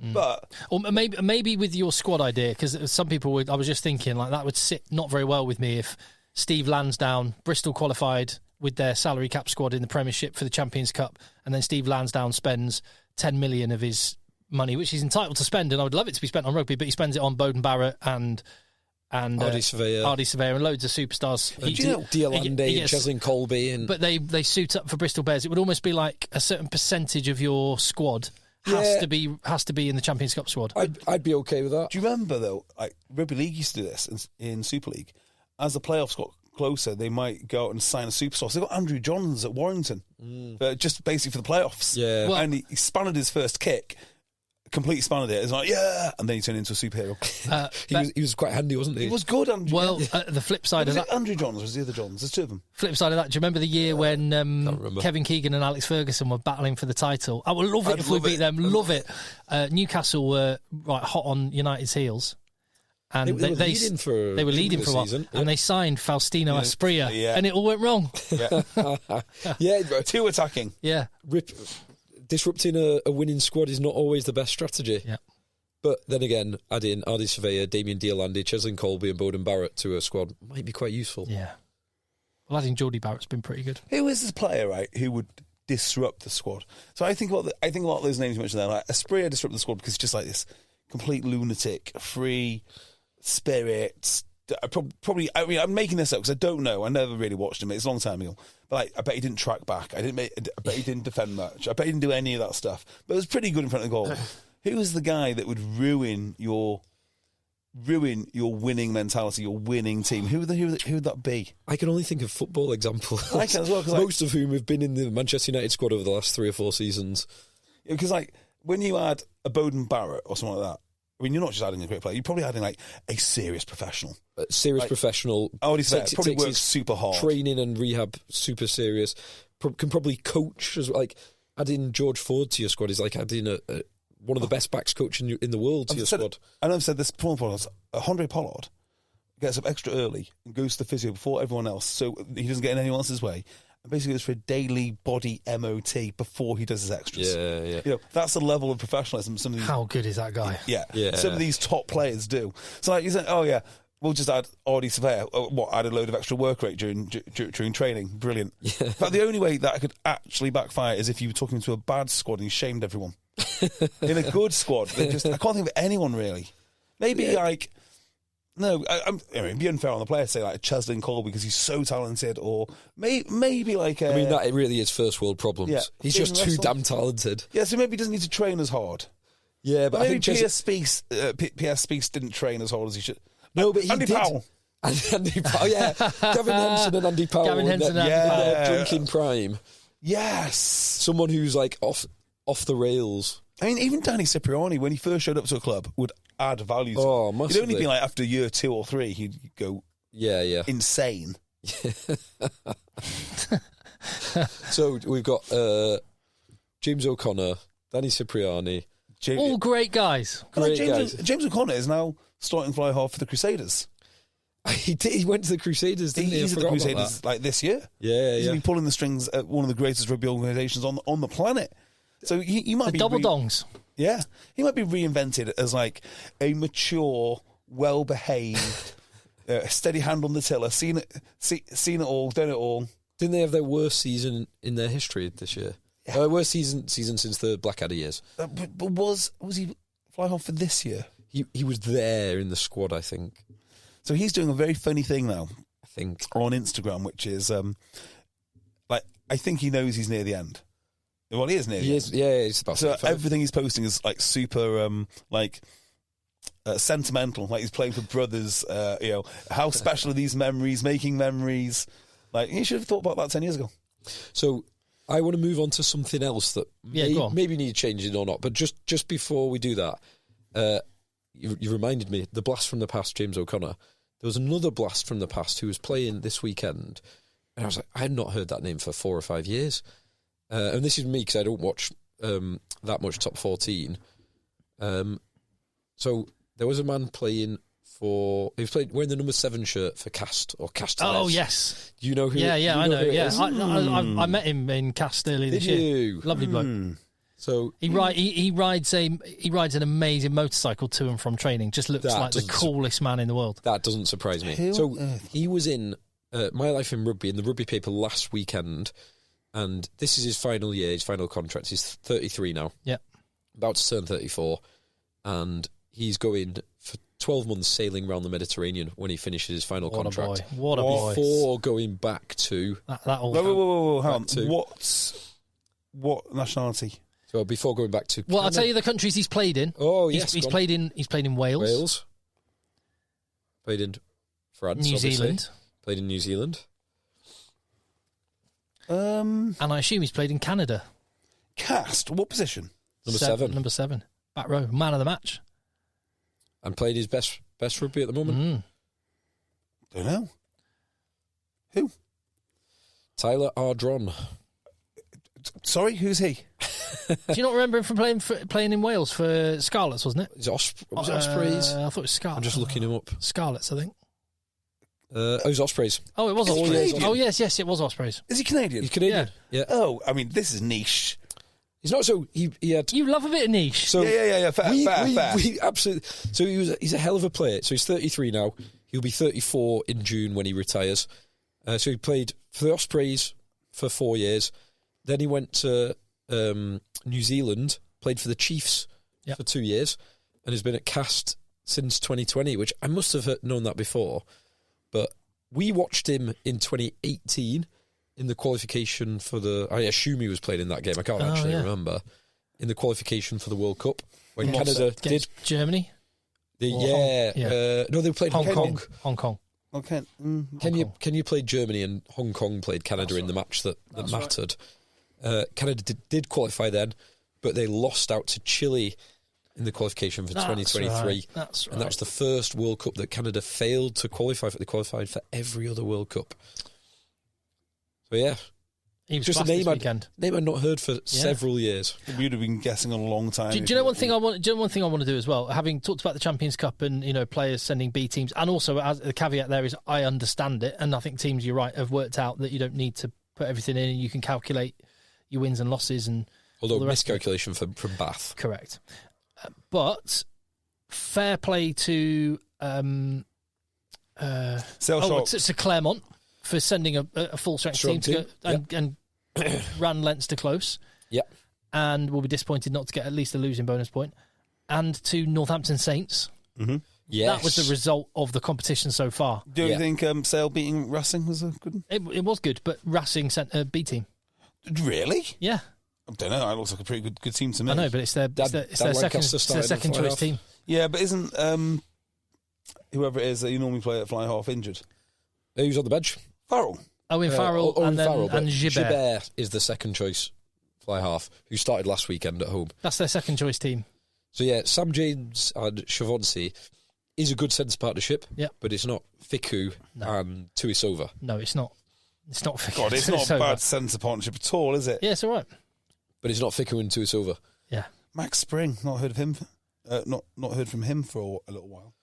But or maybe with your squad idea, because some people would. I was just thinking like that would sit not very well with me if Steve Lansdowne, Bristol qualified with their salary cap squad in the Premiership for the Champions Cup, and then Steve Lansdowne spends 10 million of his money, which he's entitled to spend, and I would love it to be spent on rugby, but he spends it on Bowden Barrett and Ardy Surveyor and loads of superstars. Diolande and Cheslin Colby, but they suit up for Bristol Bears. It would almost be like a certain percentage of your squad has to be in the Champions Cup squad. I'd be okay with that. Do you remember though? Like Rugby League used to do this in Super League. As the playoffs got closer, they might go out and sign a superstar. So they got Andrew Johns at Warrington, just basically for the playoffs. Yeah, and he spanned his first kick, completely spanned it. It's like and then he turned into a superhero. He was quite handy, wasn't he? He was good, Andrew. Well, the flip side of that, Andrew Johns was the other Johns. There's 2 of them. Flip side of that, do you remember the year when Kevin Keegan and Alex Ferguson were battling for the title? I would love it if we beat them. Love it. Newcastle were hot on United's heels. And they were leading for a while, and they signed Faustino Asprilla, and it all went wrong. Yeah, too attacking. Yeah, disrupting a winning squad is not always the best strategy. Yeah, but then again, adding Ardy Surveyor, Damien Diolande, Cheslin Colby, and Bowden Barrett to a squad might be quite useful. Yeah, well, adding Geordie Barrett's been pretty good. Who is this player, right, who would disrupt the squad? So I think a lot of those names you mentioned there, like Asprilla disrupt the squad because it's just like this complete lunatic, free spirit. Probably, I mean, I'm making this up because I don't know. I never really watched him. It's a long time ago. But like, I bet he didn't track back. I bet he didn't defend much. I bet he didn't do any of that stuff. But it was pretty good in front of the goal. Who was the guy that would ruin your ruin your winning mentality, your winning team, who would that be? I can only think of football examples. I can as well, most of whom have been in the Manchester United squad over the last 3 or 4 seasons. Because when you add a Bowden Barrett or something like that, I mean, you're not just adding a great player, you're probably adding like a serious professional. Professional. I already said probably works super hard. Training and rehab, super serious. Can probably coach as like adding George Ford to your squad is like adding one of the best backs coach in the world to your squad. And I've said this before, Andre Pollard gets up extra early and goes to the physio before everyone else, so he doesn't get in anyone else's way. And basically goes for a daily body MOT before he does his extras. Yeah. That's the level of professionalism some of these. How good is that guy? Yeah. Some of these top players do. So you say, oh yeah, we'll just add Ardy Surveyor. Add a load of extra work rate during training. Brilliant. Yeah. But the only way that I could actually backfire is if you were talking to a bad squad and you shamed everyone. In a good squad, I can't think of anyone really. Maybe no, I mean, it'd be unfair on the player to say like Cheslin Cole because he's so talented, or maybe like I mean, that really is first world problems. Yeah, he's just too damn talented. Yeah, so maybe he doesn't need to train as hard. Yeah, but maybe P.S. Speaks didn't train as hard as he should. No, but he Andy did. Powell. Andy Powell, yeah. Gavin Henson and Andy Powell. Gavin Henson and Andy Powell. Drinking prime. Yes. Someone who's like off the rails. I mean, even Danny Cipriani, when he first showed up to a club, would add value to it. Massively. It'd only be like after year 2 or 3, he'd go insane. So we've got James O'Connor, Danny Cipriani. All great guys. James O'Connor is now starting fly half for the Crusaders. He did. He went to the Crusaders, didn't he? He's at the Crusaders like this year. He's been pulling the strings at one of the greatest rugby organisations on the planet. So he might be double dongs. Yeah, he might be reinvented as like a mature, well-behaved, steady hand on the tiller, seen it all, done it all. Didn't they have their worst season in their history this year? Yeah. Worst season since the Blackadder years. But was he fly half for this year? He was there in the squad, I think. So he's doing a very funny thing now, I think, on Instagram, which is I think he knows he's near the end. Well, he is near the end. Yeah, it's about so 75. Everything he's posting is like super sentimental, like he's playing for brothers. How special are these memories? Making memories. Like he should have thought about that 10 years ago. So I want to move on to something else that maybe need changing or not. But just before we do that, you reminded me, the blast from the past, James O'Connor. There was another blast from the past who was playing this weekend, and I was like, I had not heard that name for 4 or 5 years. And this is me because I don't watch that much top 14. So there was a man playing for. He was wearing the number 7 shirt for Cast or Cast. Oh yes, do you know who? Yeah, I know. Yeah, I I met him in Cast earlier this year. Lovely bloke. So he rides an amazing motorcycle to and from training. Just looks like the coolest man in the world. That doesn't surprise me. He was in My Life in Rugby in the Rugby paper last weekend. And this is his final year, his final contract. He's 33 now. Yeah. About to turn 34. And he's going for 12 months sailing around the Mediterranean when he finishes his final contract. What a boy. Before going back to... Whoa, hang on. What nationality? So before going back to... Well, I'll tell you the countries he's played in. Oh, yes. He's played in Wales. Played in France, New obviously. Zealand. Played in New Zealand. And I assume he's played in Canada. Cast? What position? Number 7. Number 7. Back row. Man of the match. And played his best rugby at the moment. Don't know. Who? Tyler Ardron. Sorry, who's he? Do you not remember him from playing in Wales for Scarlets, wasn't it? Was it Ospreys? I thought it was Scarlets. I'm just looking him up. Scarlets, I think. It was Ospreys. Oh, it was Ospreys. Oh, yes, it was Ospreys. Is he Canadian? He's Canadian. Yeah. Oh, I mean, this is niche. He's not so. He had. You love a bit of niche. So yeah. Fair. We absolutely. So he's a hell of a player. So he's 33 now. He'll be 34 in June when he retires. So he played for the Ospreys for 4 years. Then he went to New Zealand, played for the Chiefs for 2 years, and has been at Cast since 2020. Which I must have known that before. But we watched him in 2018 in the qualification for I assume he was playing in that game. I can't actually remember. In the qualification for the World Cup when Canada did Germany. No, they played Hong Kong. Hong Kong. Okay. Kenya played Germany and Hong Kong played Canada in the match that mattered. Canada did qualify then, but they lost out to Chile in the qualification for 2023. That's right. And that was the first World Cup that Canada failed to qualify for. They qualified for every other World Cup. So yeah, He was just a class this name weekend. I'd not heard for several years. We'd have been guessing a long time. Do you know one thing I want? Do you know one thing I want to do as well? Having talked about the Champions Cup and players sending B teams, and also as the caveat there is I understand it, and I think teams, you're right, have worked out that you don't need to put everything in, and you can calculate your wins and losses and. Although miscalculation from Bath. Correct. But fair play to to Claremont for sending a full-strength team to go and ran Leinster to close. Yep. And will be disappointed not to get at least a losing bonus point. And to Northampton Saints. Mm-hmm. Yes. That was the result of the competition so far. Do you think Sale beating Racing was a good one? It was good, but Racing sent a B team. Really? Yeah. I don't know. It looks like a pretty good team to me. I know, but it's their second choice team. Yeah, but isn't whoever it is that you normally play at fly half injured? Who's on the bench? Farrell. Owen Farrell and Gibert. Gibert is the second choice fly half who started last weekend at home. That's their second choice team. So yeah, Sam James and Chavonsi is a good centre partnership. Yeah, but it's not Fiku and Tuisova. No, it's not. It's not Fiku. God, it's not a bad centre partnership at all, is it? Yeah, it's all right. But it's not Fiku and Tuisova. Yeah. Max Spring, not heard of him. Not heard from him for a little while.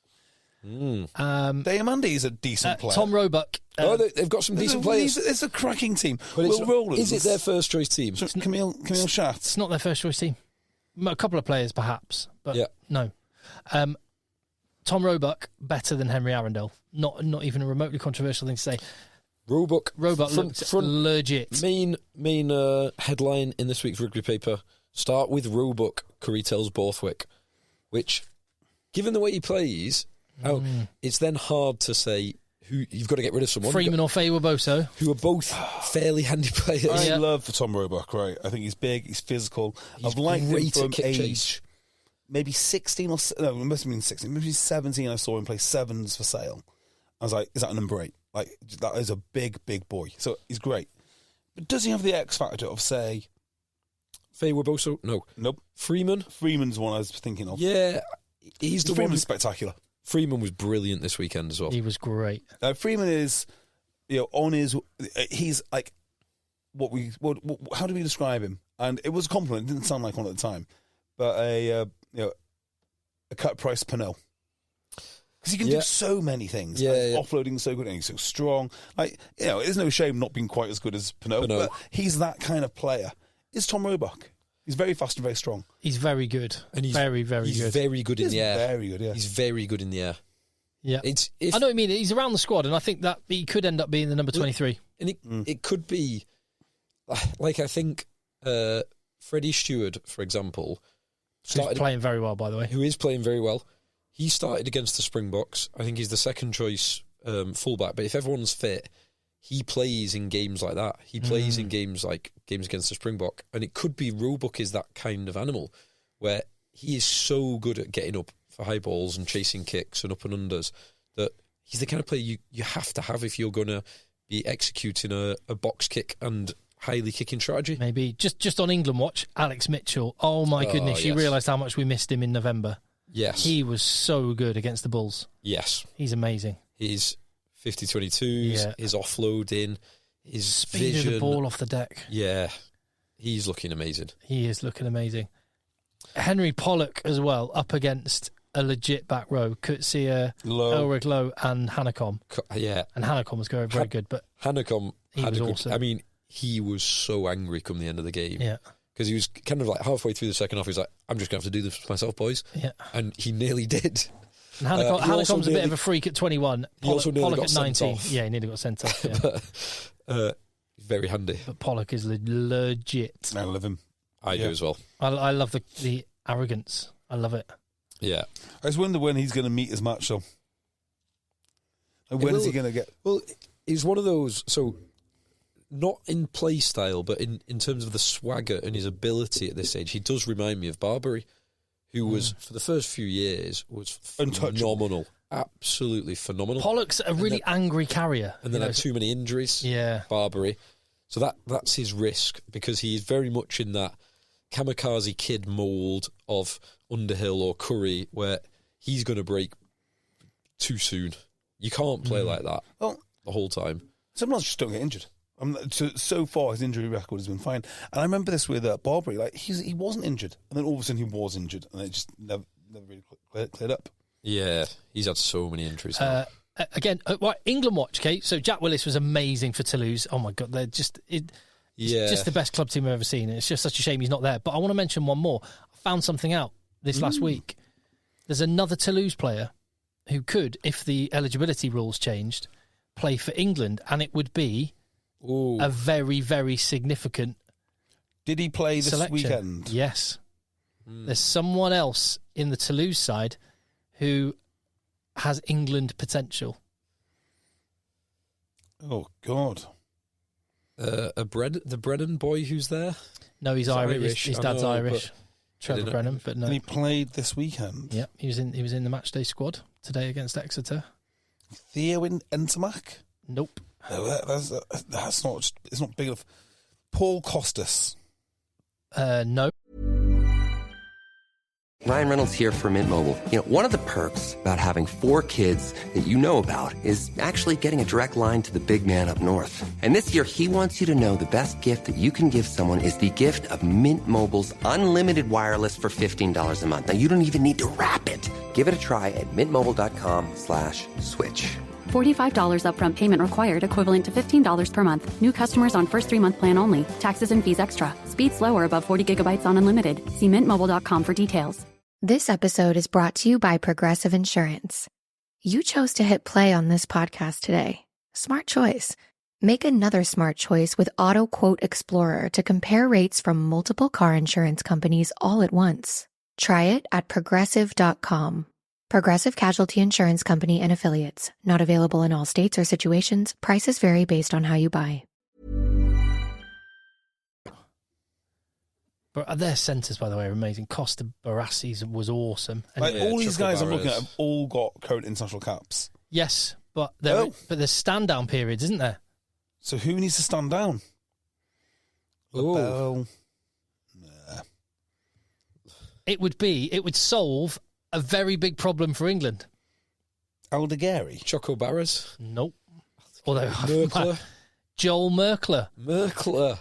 Diamandi's a decent player. Tom Roebuck. They've got some decent players. It's a cracking team. But Will Rowlands. Is it their first choice team? Camille Schacht. It's not their first choice team. A couple of players, perhaps, but no. Tom Roebuck better than Henry Arundel. Not even a remotely controversial thing to say. Roebuck looked legit. Main headline in this week's rugby paper: start with Roebuck, Curry tells Borthwick. Which, given the way he plays, it's then hard to say who you've got to get rid of someone. Freeman or Faye Boso, who are both fairly handy players. I love Tom Roebuck. Right, I think he's big, he's physical. I've liked him from age chase. Maybe 16 or no, it must have been 16. Maybe 17. I saw him play sevens for Sale. I was like, is that a number 8? Like, that is a big boy. So he's great. But does he have the X factor of, say... Faye Boso? No. Nope. Freeman's one I was thinking of. Yeah. Freeman's spectacular. Freeman was brilliant this weekend as well. He was great. Freeman is, on his... He's like... how do we describe him? And it was a compliment. It didn't sound like one at the time. But a cut price Pernod. Because he can do so many things. Offloading so good and he's so strong. Like, there's no shame not being quite as good as Pernod, but he's that kind of player. Is Tom Roebuck. He's very fast and very strong. He's very good. And he's very good. He's very good in the air. Very good, yeah. He's very good in the air. Yeah. I know what you mean. He's around the squad, and I think that he could end up being the number 23. And it could be, like, I think Freddie Stewart, for example, who's playing very well, by the way. Who is playing very well. He started against the Springboks. I think he's the second choice fullback. But if everyone's fit, he plays in games like that. He plays in games against the Springbok. And it could be Roebuck is that kind of animal where he is so good at getting up for high balls and chasing kicks and up and unders that he's the kind of player you have to have if you're going to be executing a box kick and highly kicking strategy. Maybe. Just on England Watch, Alex Mitchell. Oh my goodness, you realised how much we missed him in November. Yes. He was so good against the Bulls. Yes. He's amazing. His 50-22s, his offloading, his speed vision. of the ball off the deck. Yeah. He's looking amazing. He is looking amazing. Henry Pollock as well, up against a legit back row. Coetzee, Elric Lowe and Hanekom. Yeah. And Hanekom was going very good, but Hanekom had awesome. I mean, he was so angry come the end of the game. Yeah. Because he was kind of like halfway through the second half, he was like, I'm just going to have to do this myself, boys. Yeah. And he nearly did. And Hanekom's a bit of a freak at 21. Pollock at 19. Yeah, he nearly got sent off. Yeah. Very handy. But Pollock is legit. I love him. I do as well. I love the arrogance. I love it. Yeah. I just wonder when he's going to meet his match, though. When is he going to get... Well, he's one of those... So, not in play style, but in terms of the swagger and his ability at this age, he does remind me of Barbary, who was, for the first few years, was phenomenal. Absolutely phenomenal. Pollock's a really angry carrier. And then had too many injuries. Yeah. Barbary. So that's his risk, because he is very much in that kamikaze kid mould of Underhill or Curry, where he's going to break too soon. You can't play like that the whole time. Sometimes just don't get injured. So far, his injury record has been fine. And I remember this with Barbary. Like he wasn't injured, and then all of a sudden he was injured, and it just never really cleared up. Yeah, he's had so many injuries. Again, England watch, Kate. So Jack Willis was amazing for Toulouse. Oh my God, they're just just the best club team I've ever seen. It's just such a shame he's not there. But I want to mention one more. I found something out this last week. There's another Toulouse player who could, if the eligibility rules changed, play for England, and it would be a very, very significant. Did he play this selection. weekend? Yes. There's someone else in the Toulouse side who has England potential. Oh, God. The Brennan boy who's there? No, he's Irish. His dad's Irish. Trevor Brennan, but no. And he played this weekend? Yeah, he was in the matchday squad today against Exeter. Theo Entamac? Nope. No, that's not. It's not big enough. Paul Costas. No. Ryan Reynolds here for Mint Mobile. You know, one of the perks about having 4 kids that you know about is actually getting a direct line to the big man up north. And this year, he wants you to know the best gift that you can give someone is the gift of Mint Mobile's unlimited wireless for $15 a month. Now, you don't even need to wrap it. Give it a try at mintmobile.com/switch. $45 upfront payment required, equivalent to $15 per month. New customers on first 3-month plan only. Taxes and fees extra. Speed slower above 40 gigabytes on unlimited. See mintmobile.com for details. This episode is brought to you by Progressive Insurance. You chose to hit play on this podcast today. Smart choice. Make another smart choice with Auto Quote Explorer to compare rates from multiple car insurance companies all at once. Try it at progressive.com. Progressive Casualty Insurance Company and Affiliates. Not available in all states or situations. Prices vary based on how you buy. But their centres, by the way, are amazing. Costa Barassi was awesome. And All these guys I'm looking at have all got current international caps. yes, but there's stand-down periods, isn't there? So who needs to stand down? LaBelle. Nah. It would solve a very big problem for England. Aldegheri. Choco Barras. Nope. Although Merkler. Joel Merkler.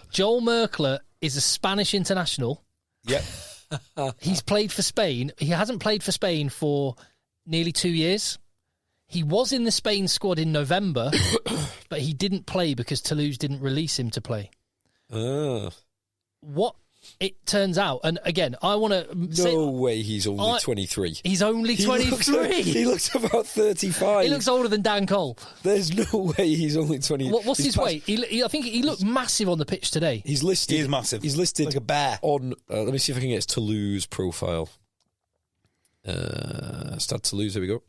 Joel Merkler is a Spanish international. Yep. He's played for Spain. He hasn't played for Spain for nearly 2 years. He was in the Spain squad in November, but he didn't play because Toulouse didn't release him to play. What it turns out, and again, I want to No way he's only 23. He's only 23. He looks about 35. He looks older than Dan Cole. There's no way he's only 20. What's his weight? I think he looked massive on the pitch today. He's listed. He is massive. He's listed like a bear. On. Let me see if I can get his Toulouse profile. Start Toulouse. Here we go.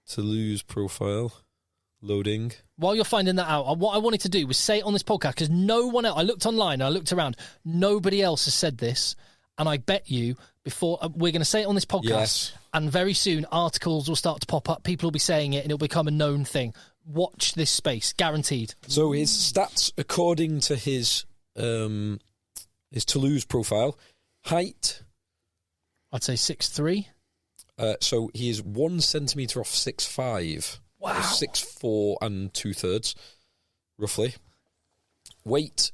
Toulouse profile. Loading. While you're finding that out, what I wanted to do was say it on this podcast because no one else, I looked online, I looked around, nobody else has said this, and I bet you before we're going to say it on this podcast, and very soon articles will start to pop up, people will be saying it, and it'll become a known thing. Watch this space, guaranteed. So his stats, according to his Toulouse profile, height. I'd say 6'3". So he is 1 centimetre off 6'5". Wow. 6'4" and 2/3, roughly. Weight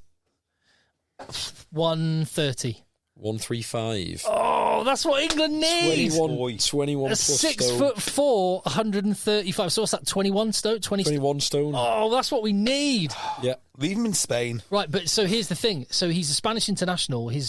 130. 135. Oh, that's what England needs. 21 a plus 6'4", 135. So what's that? 21 stone. 21 stone. Oh, that's what we need. Yeah, Leave him in Spain. Right, but so here's the thing. So he's a Spanish international. He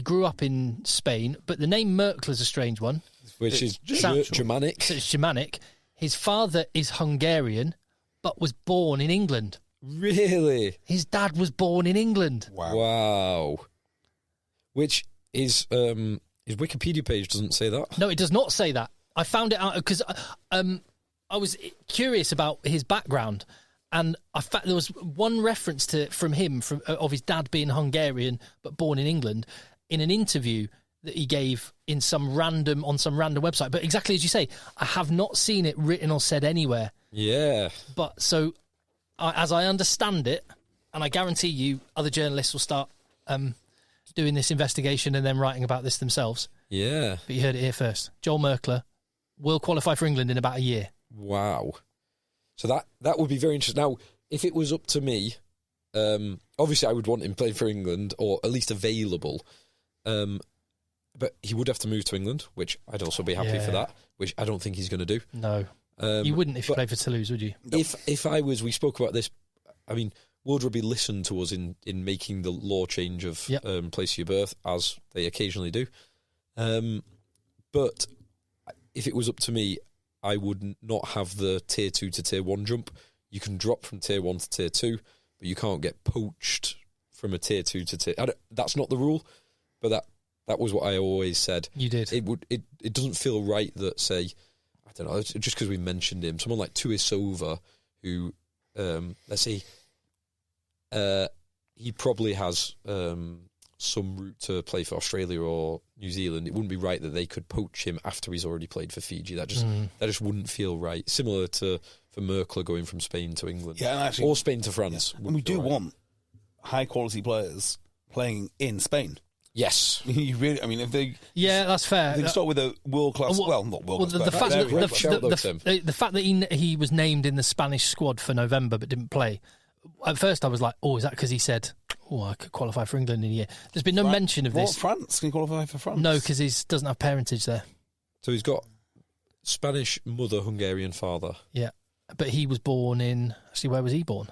grew up in Spain, but the name Merkle is a strange one. which is Germanic. So it's Germanic. His father is Hungarian, but was born in England. Really? His dad was born in England. Wow. Which is his Wikipedia page doesn't say that. No, it does not say that. I found it out because I was curious about his background, and there was one reference to from him of his dad being Hungarian but born in England in an interview that he gave on some random website. But exactly as you say, I have not seen it written or said anywhere. Yeah. But so, as I understand it, and I guarantee you other journalists will start doing this investigation and then writing about this themselves. Yeah. But you heard it here first. Joel Merkler will qualify for England in about a year. Wow. So that would be very interesting. Now, if it was up to me, obviously I would want him playing for England, or at least available. But he would have to move to England, which I'd also be happy for that, which I don't think he's going to do. No. You wouldn't if you played for Toulouse, would you? If I was, we spoke about this, I mean, World Rugby listened to us in making the law change of place of your birth, as they occasionally do. But if it was up to me, I would not have the Tier 2 to Tier 1 jump. You can drop from Tier 1 to Tier 2, but you can't get poached from a Tier 2 to Tier... that's not the rule, but that was what I always said. You did. It doesn't feel right that, say, I don't know, just because we mentioned him, someone like Tuisova, who, let's say, he probably has some route to play for Australia or New Zealand. It wouldn't be right that they could poach him after he's already played for Fiji. That just wouldn't feel right. Similar to for Merkler going from Spain to England, and actually, or Spain to France. And we do want high quality players playing in Spain. Yes, you really. I mean, if they that's fair. They can start with a world class. Well, not world class. The fact that he was named in the Spanish squad for November but didn't play. At first, I was like, "Oh, is that because he said, oh, I could qualify for England in a year?" There's been no mention of this. France? Can he qualify for France? No, because he doesn't have parentage there. So he's got Spanish mother, Hungarian father. Yeah, but he was born in... Actually, where was he born?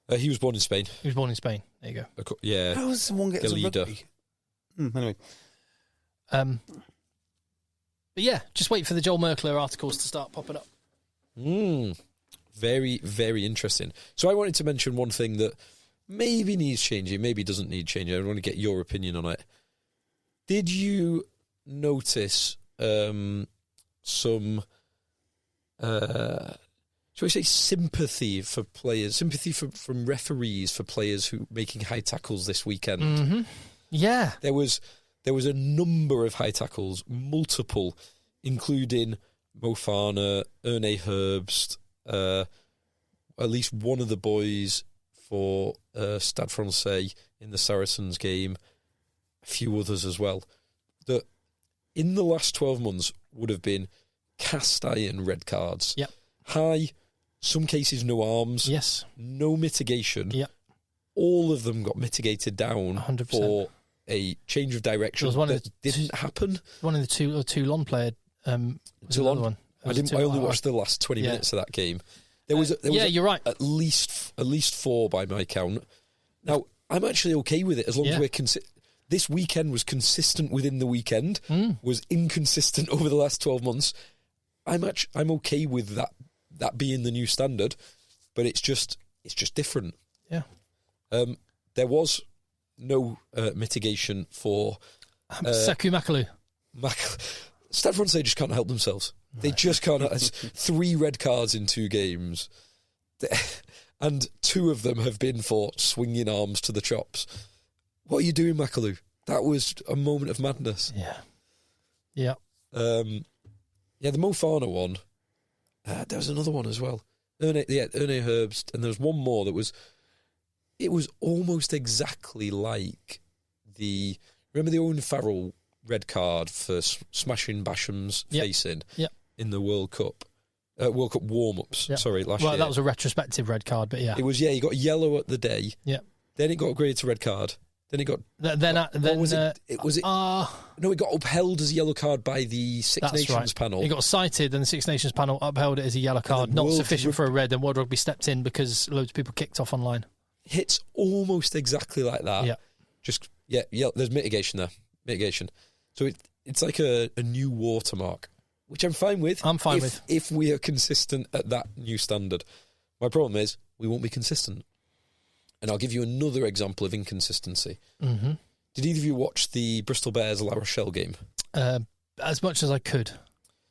He was born in Spain. He was born in Spain. There you go. Yeah. How does someone get to rugby? Anyway. But yeah, just wait for the Joel Merkler articles to start popping up. Very, very interesting. So I wanted to mention one thing that maybe needs changing, maybe doesn't need changing. I want to get your opinion on it. Did you notice some, shall we say, sympathy for players, sympathy from referees for players who making high tackles this weekend? Mm-hmm. Yeah. There was a number of high tackles, multiple, including Mofana, Erne Herbst, at least one of the boys for Stade Francais in the Saracens game, a few others as well, that in the last 12 months would have been cast iron red cards. Yep. High, some cases no arms, yes, no mitigation. Yep. All of them got mitigated down 100%. For a change of direction that didn't happen. One of the Toulon player. Toulon. One. I only watched the last 20 minutes of that game. There was you're right. At least 4 by my count. Now I'm actually okay with it as long as we're this weekend was consistent within the weekend. Was inconsistent over the last 12 months. I'm okay with that being the new standard, but it's just different. Yeah. There was no mitigation for Sekou Makalu. Stade Francais just can't help themselves. They just can't. 3 red cards in 2 games, and 2 of them have been for swinging arms to the chops. What are you doing, Makalu? That was a moment of madness. Yeah. The Mofana one. There was another one as well. Erne Herbst, and there was one more that was. It was almost exactly like remember the Owen Farrell red card for smashing Basham's face in in the World Cup warm-ups. Yep. Sorry, last year. Well, that was a retrospective red card, but yeah. It was, he got yellow at the day. Yeah. Then it got upgraded to red card. Then it got... No, it got upheld as a yellow card by the Six Nations panel. It got cited and the Six Nations panel upheld it as a yellow card, not sufficient for a red, and World Rugby stepped in because loads of people kicked off online. Hits almost exactly like that. Yeah. Just, there's mitigation there. Mitigation. So it's like a new watermark, which I'm fine with. I'm fine with. If we are consistent at that new standard. My problem is we won't be consistent. And I'll give you another example of inconsistency. Mm-hmm. Did either of you watch the Bristol Bears La Rochelle game? As much as I could.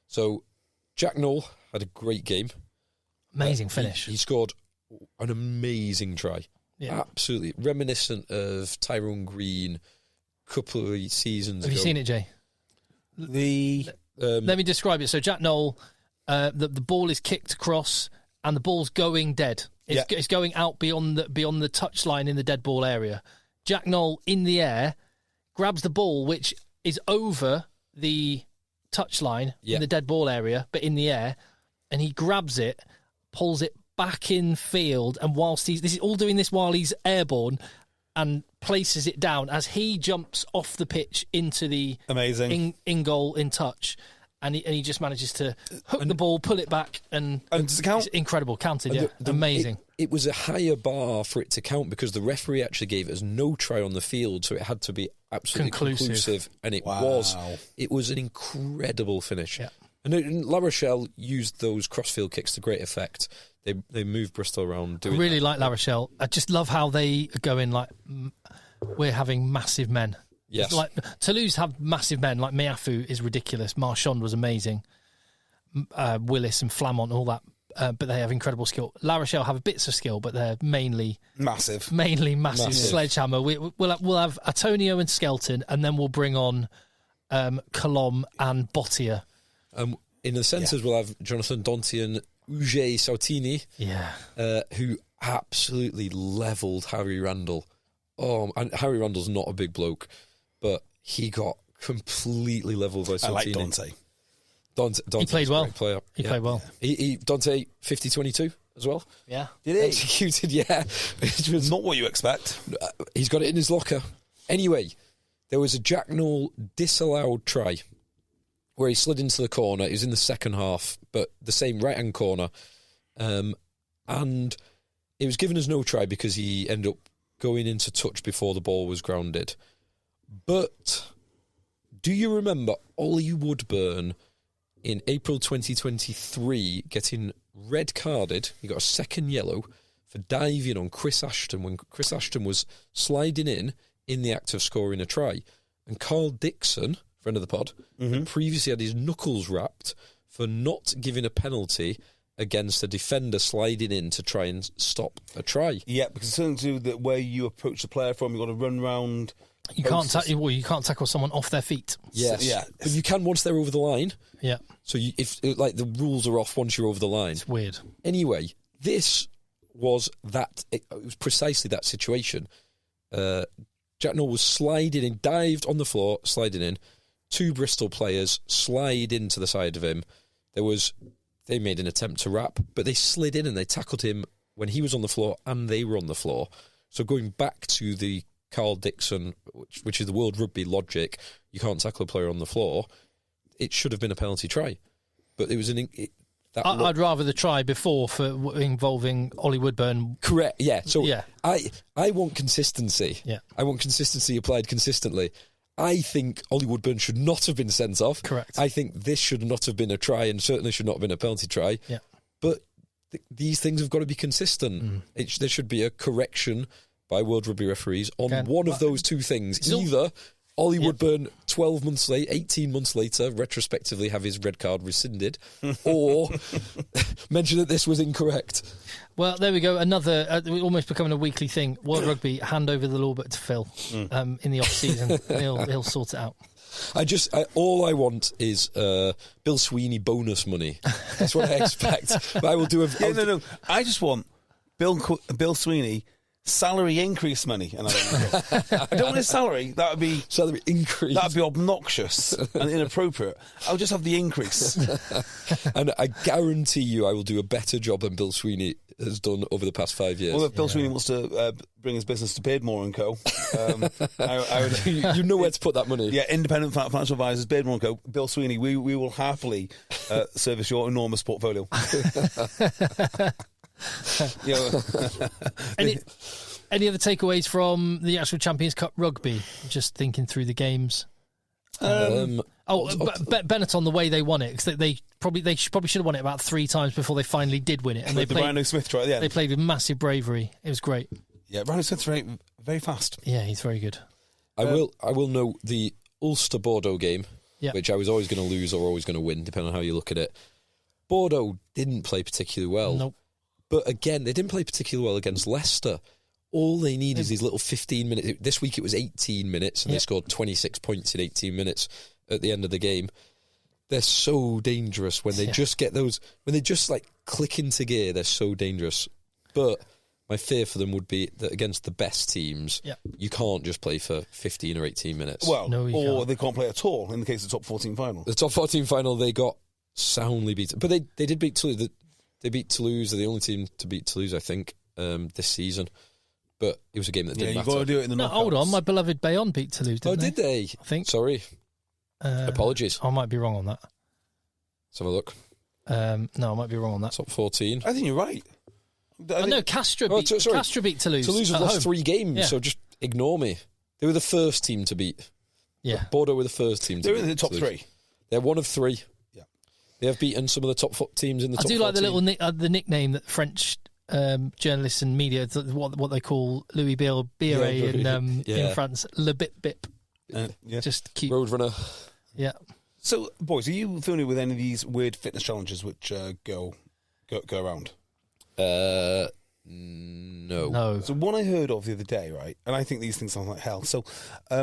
So Jack Knoll had a great game. Amazing finish. He scored an amazing try. Yeah. Absolutely. Reminiscent of Tyrone Green, couple of seasons Have ago. you seen it, Jay? Let me describe it. So Jack Knoll, the ball is kicked across and the ball's going dead. It's going out beyond the touchline in the dead ball area. Jack Knoll in the air grabs the ball, which is over the touchline in the dead ball area, but in the air, and he grabs it, pulls it back in field, and this is all doing this while he's airborne, and places it down as he jumps off the pitch into the in goal in touch, and he just manages to hook the ball, pull it back, and does it count? It's incredible, counted, amazing. It was a higher bar for it to count because the referee actually gave us no try on the field, so it had to be absolutely conclusive, and it was. It was an incredible finish. Yeah. And La Rochelle used those crossfield kicks to great effect. They moved Bristol around doing I really that. like La Rochelle. I just love how they go in like, we're having massive men. Yes. Like Toulouse have massive men, like Meafu is ridiculous. Marchand was amazing. Willis and Flamont, all that. But they have incredible skill. La Rochelle have bits of skill, but they're mainly massive. Sledgehammer. We'll have Antonio and Skelton, and then we'll bring on Colomb and Bottier. In the centres, we'll have Jonathan Danty and Uge Sautini, who absolutely levelled Harry Randall. Oh, and Harry Randall's not a big bloke, but he got completely levelled by Sautini. I like Dante. He played well. Player. He played well. Dante 50-22 as well. Yeah. Did he? Executed, yeah. Which was not what you expect. He's got it in his locker. Anyway, there was a Jack Knoll disallowed try where he slid into the corner. It was in the second half, but the same right-hand corner. And it was given as no try because he ended up going into touch before the ball was grounded. But do you remember Ollie Woodburn in April 2023 getting red carded? He got a second yellow for diving on Chris Ashton when Chris Ashton was sliding in the act of scoring a try. And Carl Dixon, friend of the pod, previously had his knuckles wrapped for not giving a penalty against a defender sliding in to try and stop a try. Yeah, because it's something to do that where you approach the player from, you've got to run round. You can't tackle someone off their feet. Yes, but you can once they're over the line. Yeah. So if the rules are off once you're over the line, it's weird. Anyway, this was it was precisely that situation. Jack Knoll was sliding in, dived on the floor, sliding in. Two Bristol players slide into the side of him. They made an attempt to wrap, but they slid in and they tackled him when he was on the floor and they were on the floor. So going back to the Carl Dixon, which is the World Rugby logic, you can't tackle a player on the floor. It should have been a penalty try, but it was I'd rather the try before for involving Ollie Woodburn. Correct. Yeah. So I want consistency. Yeah. I want consistency applied consistently. I think Ollie Woodburn should not have been sent off. Correct. I think this should not have been a try and certainly should not have been a penalty try. Yeah. But these things have got to be consistent. There should be a correction by World Rugby referees on one of those two things. Either Ollie Woodburn 12 months late, 18 months later, retrospectively have his red card rescinded, or mention that this was incorrect. Well, there we go. Another, almost becoming a weekly thing. World Rugby, hand over the law book to Phil in the off-season. He'll sort it out. All I want is Bill Sweeney bonus money. That's what I expect. But I will do No. I just want Bill Sweeney salary increase money, and I don't want his salary. That would be salary increase. That would be obnoxious and inappropriate. I'll just have the increase, and I guarantee you, I will do a better job than Bill Sweeney has done over the past 5 years. Well, if Bill Sweeney wants to bring his business to Beardmore and Co, I would, you know where to put that money. Yeah, independent financial advisors, Beardmore and Co. Bill Sweeney, we will happily service your enormous portfolio. Any other takeaways from the actual Champions Cup rugby? Just thinking through the games. Benetton, the way they won it, because they probably should have won it about 3 times before they finally did win it. And the Brando Smith try at the end. They played with massive bravery. It was great. Yeah, Brando Smith's very, very fast. Yeah, he's very good. I will note the Ulster Bordeaux game, which I was always going to lose or always going to win, depending on how you look at it. Bordeaux didn't play particularly well. Nope. But again, they didn't play particularly well against Leicester all they need is these little 15 minutes. This week it was 18 minutes, and they scored 26 points in 18 minutes at the end of the game. They're so dangerous when they just get those, when they just like click into gear, they're so dangerous. But my fear for them would be that against the best teams, you can't just play for 15 or 18 minutes. Well, or they can't play at all in the case of the top 14 final. The top 14 final, they got soundly beaten. But they did beat Toulouse. They beat Toulouse. They're the only team to beat Toulouse, I think, this season. But it was a game that didn't matter. You've got to do it in the knockouts. Hold on. My beloved Bayonne beat Toulouse, didn't they? Did they? I think. Sorry. Apologies. I might be wrong on that. Let's have a look. No, I might be wrong on that. Top 14. I think you're right. No, Castres beat Toulouse. Toulouse have lost home. 3 games, so just ignore me. They were the first team to beat. Yeah. Bordeaux were the first team to beat. They're in the top Toulouse. 3. They're one of 3. Yeah. They have beaten some of the top teams in the top 14. I do like the little the nickname that French journalists and media, what they call Louis Bire in France, Le Bip Bip. Just keep Roadrunner. Yeah. So, boys, are you familiar with any of these weird fitness challenges which go around? No. So one I heard of the other day, right, and I think these things sound like hell. So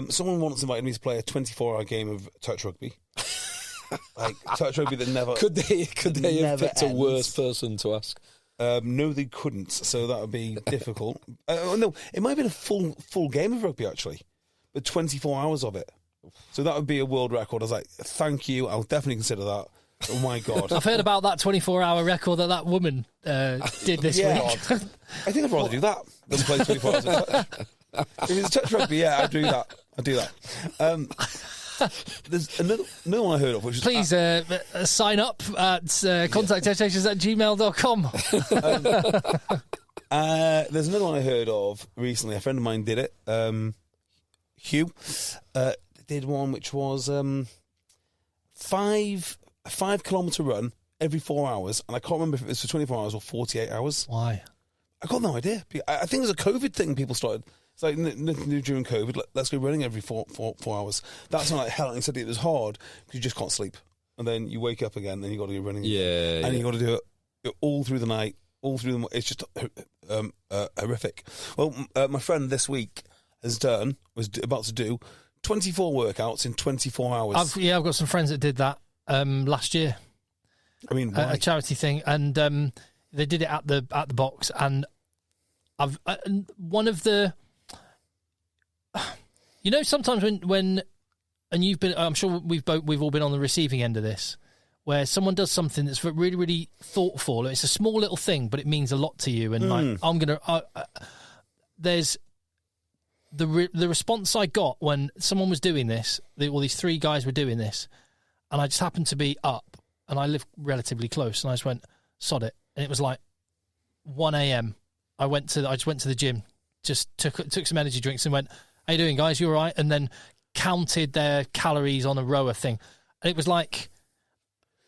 someone once invited me to play a 24-hour game of touch rugby. Like touch rugby that never... Could they have picked a worse person to ask? No, they couldn't, so that would be difficult. No, it might have been a full game of rugby, actually, but 24 hours of it. So that would be a world record. I was like, thank you, I'll definitely consider that. Oh my God. I've heard about that 24-hour record that woman did this week. I think I'd rather do that than play 24 hours of touch. If it's touch rugby, I'd do that. There's another one I heard of, which is... Please sign up at contact EggChasers@gmail.com. There's another one I heard of recently. A friend of mine did it. Hugh did one which was a 5-kilometre run every 4 hours, and I can't remember if it was for 24 hours or 48 hours. Why? I got no idea. I think it was a COVID thing people started. It's like during COVID, let's go running every 4 hours. That sounded like hell, and he said it was hard because you just can't sleep. And then you wake up again, then you got to go running again. And you got to do it all through the night, all through the... It's just horrific. Well, my friend this week was about to do 24 workouts in 24 hours. I've got some friends that did that last year. I mean, why? A charity thing, and they did it at the box. And I've one of the, sometimes when and you've been, I'm sure we've all been on the receiving end of this, where someone does something that's really, really thoughtful. It's a small little thing, but it means a lot to you. And like, there's the response I got when someone was doing this. All these 3 guys were doing this, and I just happened to be up, and I live relatively close, and I just went, sod it. And it was like 1 a.m. I just went to the gym, just took some energy drinks and went, how you doing, guys? You all right? And then counted their calories on a rower thing. And it was like...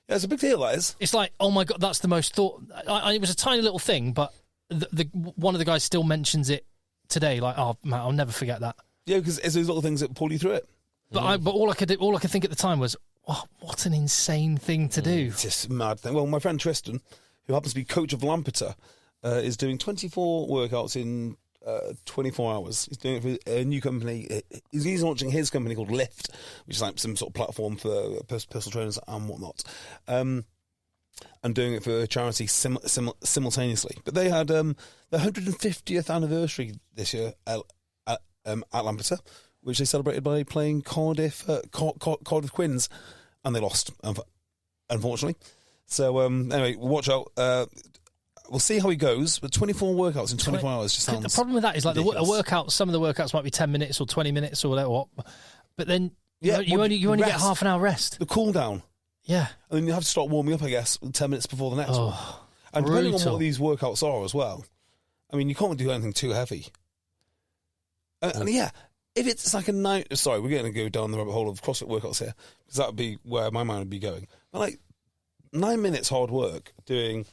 Yeah, it's a big deal, that is. It's like, oh my God, that's the most thought... it was a tiny little thing, but one of the guys still mentions it today. Like, oh, man, I'll never forget that. Yeah, because it's those little things that pull you through it. But all I could think at the time was, oh, what an insane thing to do. It's just a mad thing. Well, my friend Tristan, who happens to be coach of Lampeter, is doing 24 workouts in 24 hours. He's doing it for a new company. He's launching his company called Lift, which is like some sort of platform for personal trainers and whatnot. And doing it for a charity simultaneously. But they had the 150th anniversary this year at Lampeter, which they celebrated by playing Cardiff Quins, and they lost, unfortunately. So anyway, watch out. We'll see how he goes, but 24 workouts in 24 hours just sounds... The problem with that is like a workout, some of the workouts might be 10 minutes or 20 minutes or whatever, but then you only get half an hour rest. The cool down. Yeah. And then you have to start warming up, I guess, 10 minutes before the next one. And depending on what these workouts are as well, I mean, you can't do anything too heavy. And yeah, if it's like a night... Sorry, we're going to go down the rabbit hole of CrossFit workouts here, because that would be where my mind would be going. But like 9 minutes hard work doing...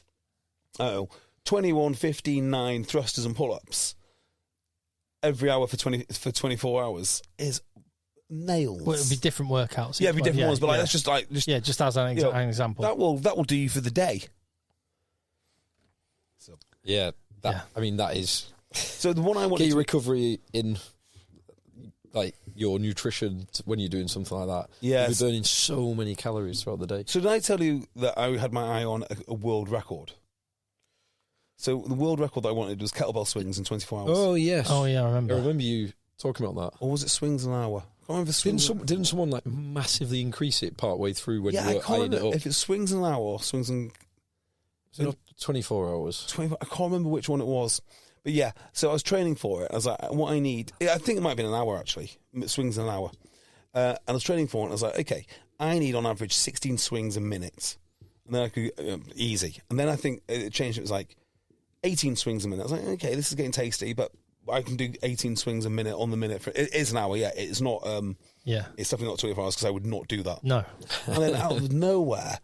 21, 15, 9 thrusters and pull-ups every hour for 24 hours is nails. Well, it would be different workouts. Yeah, it'd be different ones, but that's just like... just as an example. That will do you for the day. So. Yeah, I mean, that is So the one I want get your recovery in, like your nutrition when you're doing something like that. Yes. You'll be burning so many calories throughout the day. So did I tell you that I had my eye on a world record? So the world record that I wanted was kettlebell swings in 24 hours. Oh, yes. Oh, yeah, I remember. I remember you talking about that. Or was it swings an hour? I can't remember swings. Didn't someone like massively increase it part way through when Yeah, you I were can't eyeing it remember up? if it's swings an hour or swings in... Is it not 24 hours? 20, I can't remember which one it was. But yeah, so I was training for it. I was like, what I need... I think it might have been an hour, actually. Swings an hour. And I was training for it, and I was like, okay, I need on average 16 swings a minute. And then I could... easy. And then I think it changed. It was like 18 swings a minute. I was like, okay, this is getting tasty, but I can do 18 swings a minute on the minute. It is an hour, yeah. It's not... It's definitely not 24 hours because I would not do that. No. And then out of nowhere,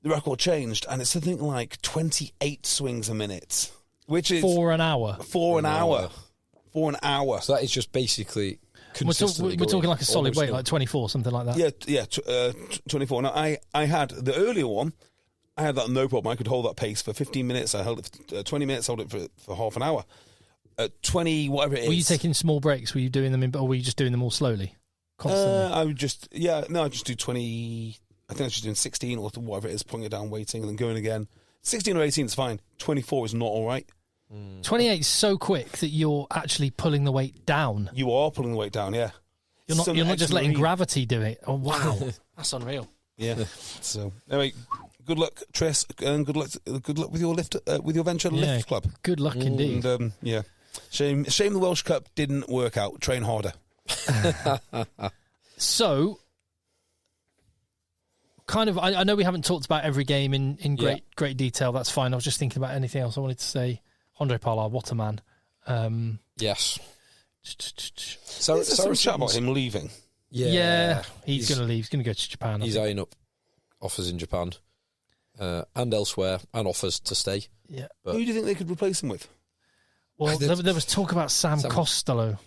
the record changed, and it's something like 28 swings a minute, which is... For an hour. For an hour. For an hour. So that is just basically We're consistently talking like a solid almost weight, like 24, something like that. Yeah, 24. Now, I had the earlier one, I had that no problem. I could hold that pace for 15 minutes. I held it for 20 minutes, held it for half an hour. 20, whatever it is. Were you taking small breaks? Were you doing them or were you just doing them all slowly? Constantly? I would just, I just do 20, I think I was just doing 16 or whatever it is, putting it down, waiting, and then going again. 16 or 18 is fine. 24 is not all right. 28 is so quick that you're actually pulling the weight down. You are pulling the weight down, yeah. You're not just letting gravity do it. Oh, wow. That's unreal. Yeah. So, anyway, good luck, Tris, and good luck with your with your venture lift club. Good luck indeed. And, shame the Welsh Cup didn't work out. Train harder. So, kind of, I know we haven't talked about every game in great detail. That's fine. I was just thinking about anything else I wanted to say. Andre Pollard, what a man. yes. So some chat about him leaving. Yeah, he's going to leave. He's going to go to Japan. He's eyeing up offers in Japan and elsewhere, and offers to stay. Yeah. Who do you think they could replace him with? Well, there was talk about Sam Costello.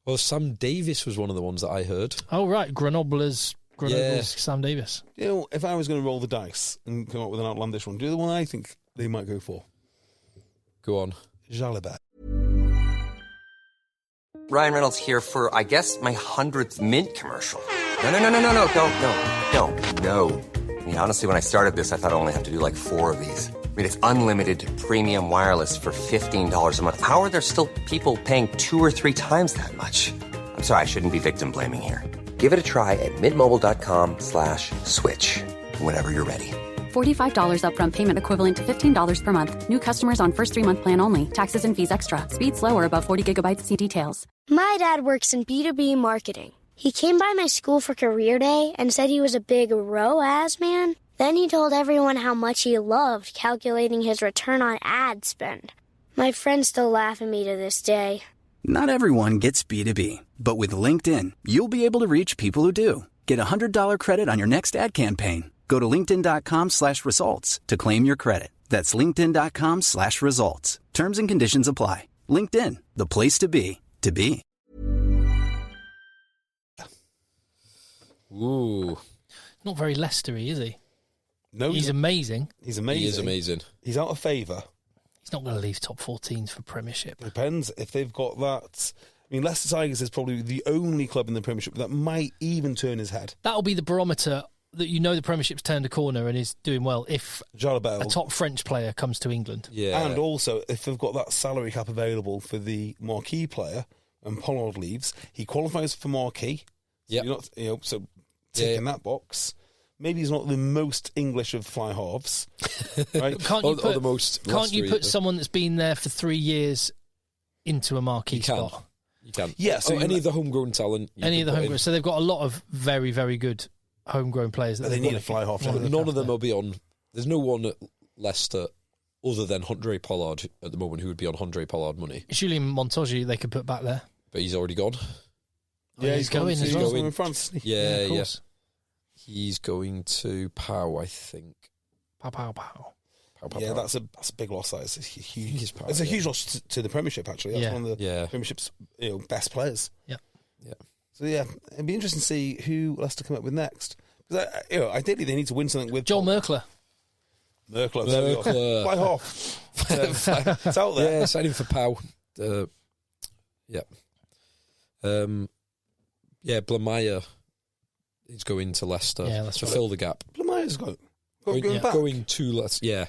Well, Sam Davis was one of the ones that I heard. Oh, right. Grenoble's Sam Davis. You know, if I was going to roll the dice and come up with an outlandish one, do the one I think they might go for. Go on. Jalabert. Ryan Reynolds here for, I guess, my 100th Mint commercial. No. I mean, honestly, when I started this, I thought I only have to do like 4 of these. I mean, it's unlimited premium wireless for $15 a month. How are there still people paying 2 or 3 times that much? I'm sorry, I shouldn't be victim blaming here. Give it a try at mintmobile.com/switch. Whenever you're ready. $45 upfront payment equivalent to $15 per month. New customers on first 3-month plan only. Taxes and fees extra. Speed slower above 40 gigabytes. See details. My dad works in B2B marketing. He came by my school for career day and said he was a big ROAS man. Then he told everyone how much he loved calculating his return on ad spend. My friends still laugh at me to this day. Not everyone gets B2B, but with LinkedIn, you'll be able to reach people who do. Get a $100 credit on your next ad campaign. Go to linkedin.com/results to claim your credit. That's linkedin.com/results. Terms and conditions apply. LinkedIn, the place to be, to be. Ooh. Not very Leicester-y, is he? No, he's amazing. He's amazing. He is amazing. He's out of favour. He's not going to leave top 14s for Premiership. It depends if they've got that. I mean, Leicester Tigers is probably the only club in the Premiership that might even turn his head. That'll be the barometer that you know the Premiership's turned a corner and is doing well if Jalabert, a top French player comes to England. Yeah. And also, if they've got that salary cap available for the marquee player and Pollard leaves, he qualifies for marquee. Yeah. So ticking that box. Maybe he's not the most English of fly halves, right? Can't you put someone that's been there for 3 years into a marquee spot? You can. Yeah. So any of the homegrown talent. Any of the homegrown. So they've got a lot of very, very good homegrown players. That they need a fly half. None of them will be on. There's no one at Leicester other than Andre Pollard at the moment who would be on Andre Pollard money. Julien Montogi they could put back there. But he's already gone. Yeah, he's going as well. Going in France. Yeah, of course. He's going to Pau, I think. Pow. Yeah, that's a big loss. That is a huge. It's a huge loss to the Premiership. Actually, that's one of the Premiership's best players. Yeah. So it'd be interesting to see who Leicester come up with next. Because ideally they need to win something with Joel Merkler. Merkler. Fly half. It's out there. Yeah, signing for Pau. Blamire is going to Leicester to fill the gap. Blamire's going back. Going to Leicester, yeah.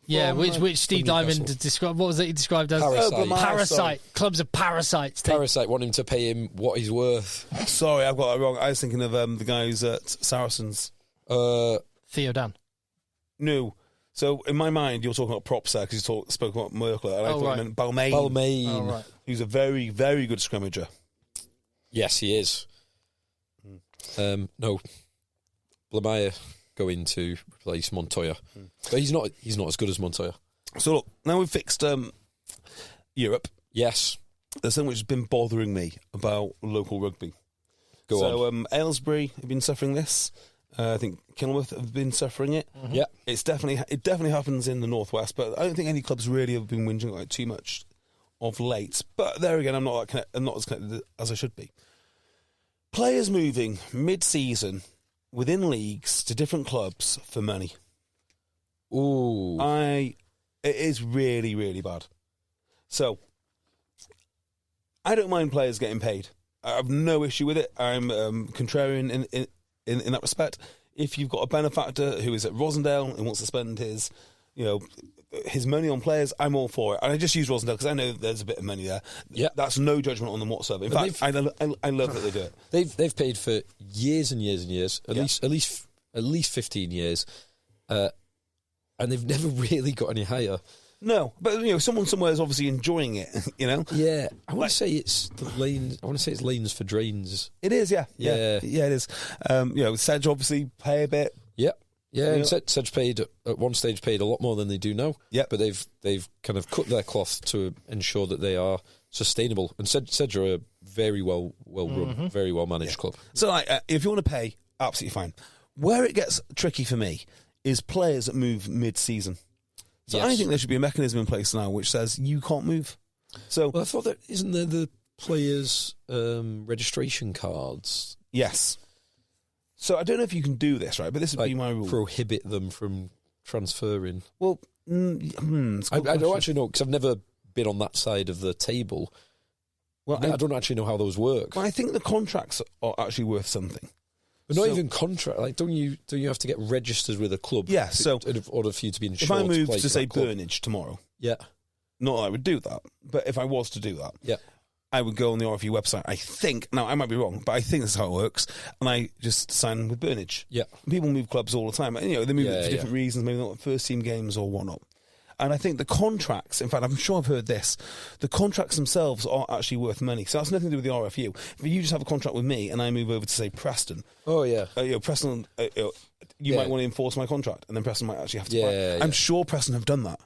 Yeah, which Steve Diamond described. What was it he described as? Parasite. Clubs of parasites. Parasite want him to pay him what he's worth. Sorry, I've got that wrong. I was thinking of the guys at Saracens. Theo Dan. No. So in my mind, you're talking about props there because you spoke about Merkle. And I thought you meant Balmain. Balmain. Oh, right. He's a very, very good scrummager. Yes, he is. No, Blamire going to replace Montoya, but he's not as good as Montoya. So look, now we've fixed Europe. Yes, there's something which has been bothering me about local rugby. Go on. Aylesbury have been suffering this. I think Kenilworth have been suffering it. Mm-hmm. Yeah, it definitely happens in the northwest, but I don't think any clubs really have been whinging like too much of late. But there again, I'm not as connected as I should be. Players moving mid-season within leagues to different clubs for money. Ooh, it is really, really bad. So I don't mind players getting paid. I have no issue with it. I'm contrarian in that respect. If you've got a benefactor who is at Rosendale and wants to spend his money on players, I'm all for it. And I just use Rosendale because I know there's a bit of money there. Yeah, that's no judgment on them whatsoever. In fact, I love that they do it. They've paid for years and years and years, at least 15 years, and they've never really got any higher. No, but someone somewhere is obviously enjoying it. Yeah, I want to say it's the lanes. I want to say it's lanes for drains. It is, yeah, it is. Sedge obviously pay a bit. Yeah, and Sedge paid at one stage a lot more than they do now. Yeah, but they've kind of cut their cloth to ensure that they are sustainable. And Sedge are a very well run, very well managed club. So, if you want to pay, absolutely fine. Where it gets tricky for me is players that move mid-season. So I think there should be a mechanism in place now which says you can't move. So, I thought that isn't there the players' registration cards? Yes. So I don't know if you can do this, right? But this would be my rule. Prohibit them from transferring. Well, I don't actually know because I've never been on that side of the table. Well, I don't actually know how those work. Well, I think the contracts are actually worth something. But not even contract. Like, don't you have to get registered with a club? Yeah. So in order for you to be insured. If I moved to say Burnage tomorrow, not that I would do that, but if I was to do that, I would go on the RFU website. I think now I might be wrong, but I think this is how it works, and I just sign with Burnage. Yeah. People move clubs all the time. They move it for different reasons, maybe not first team games or whatnot. And I think the contracts, in fact, I'm sure I've heard this, the contracts themselves are actually worth money. So that's nothing to do with the RFU. If you just have a contract with me and I move over to, say, Preston. Oh, yeah. Preston, you might want to enforce my contract, and then Preston might actually have to buy. I'm sure Preston have done that.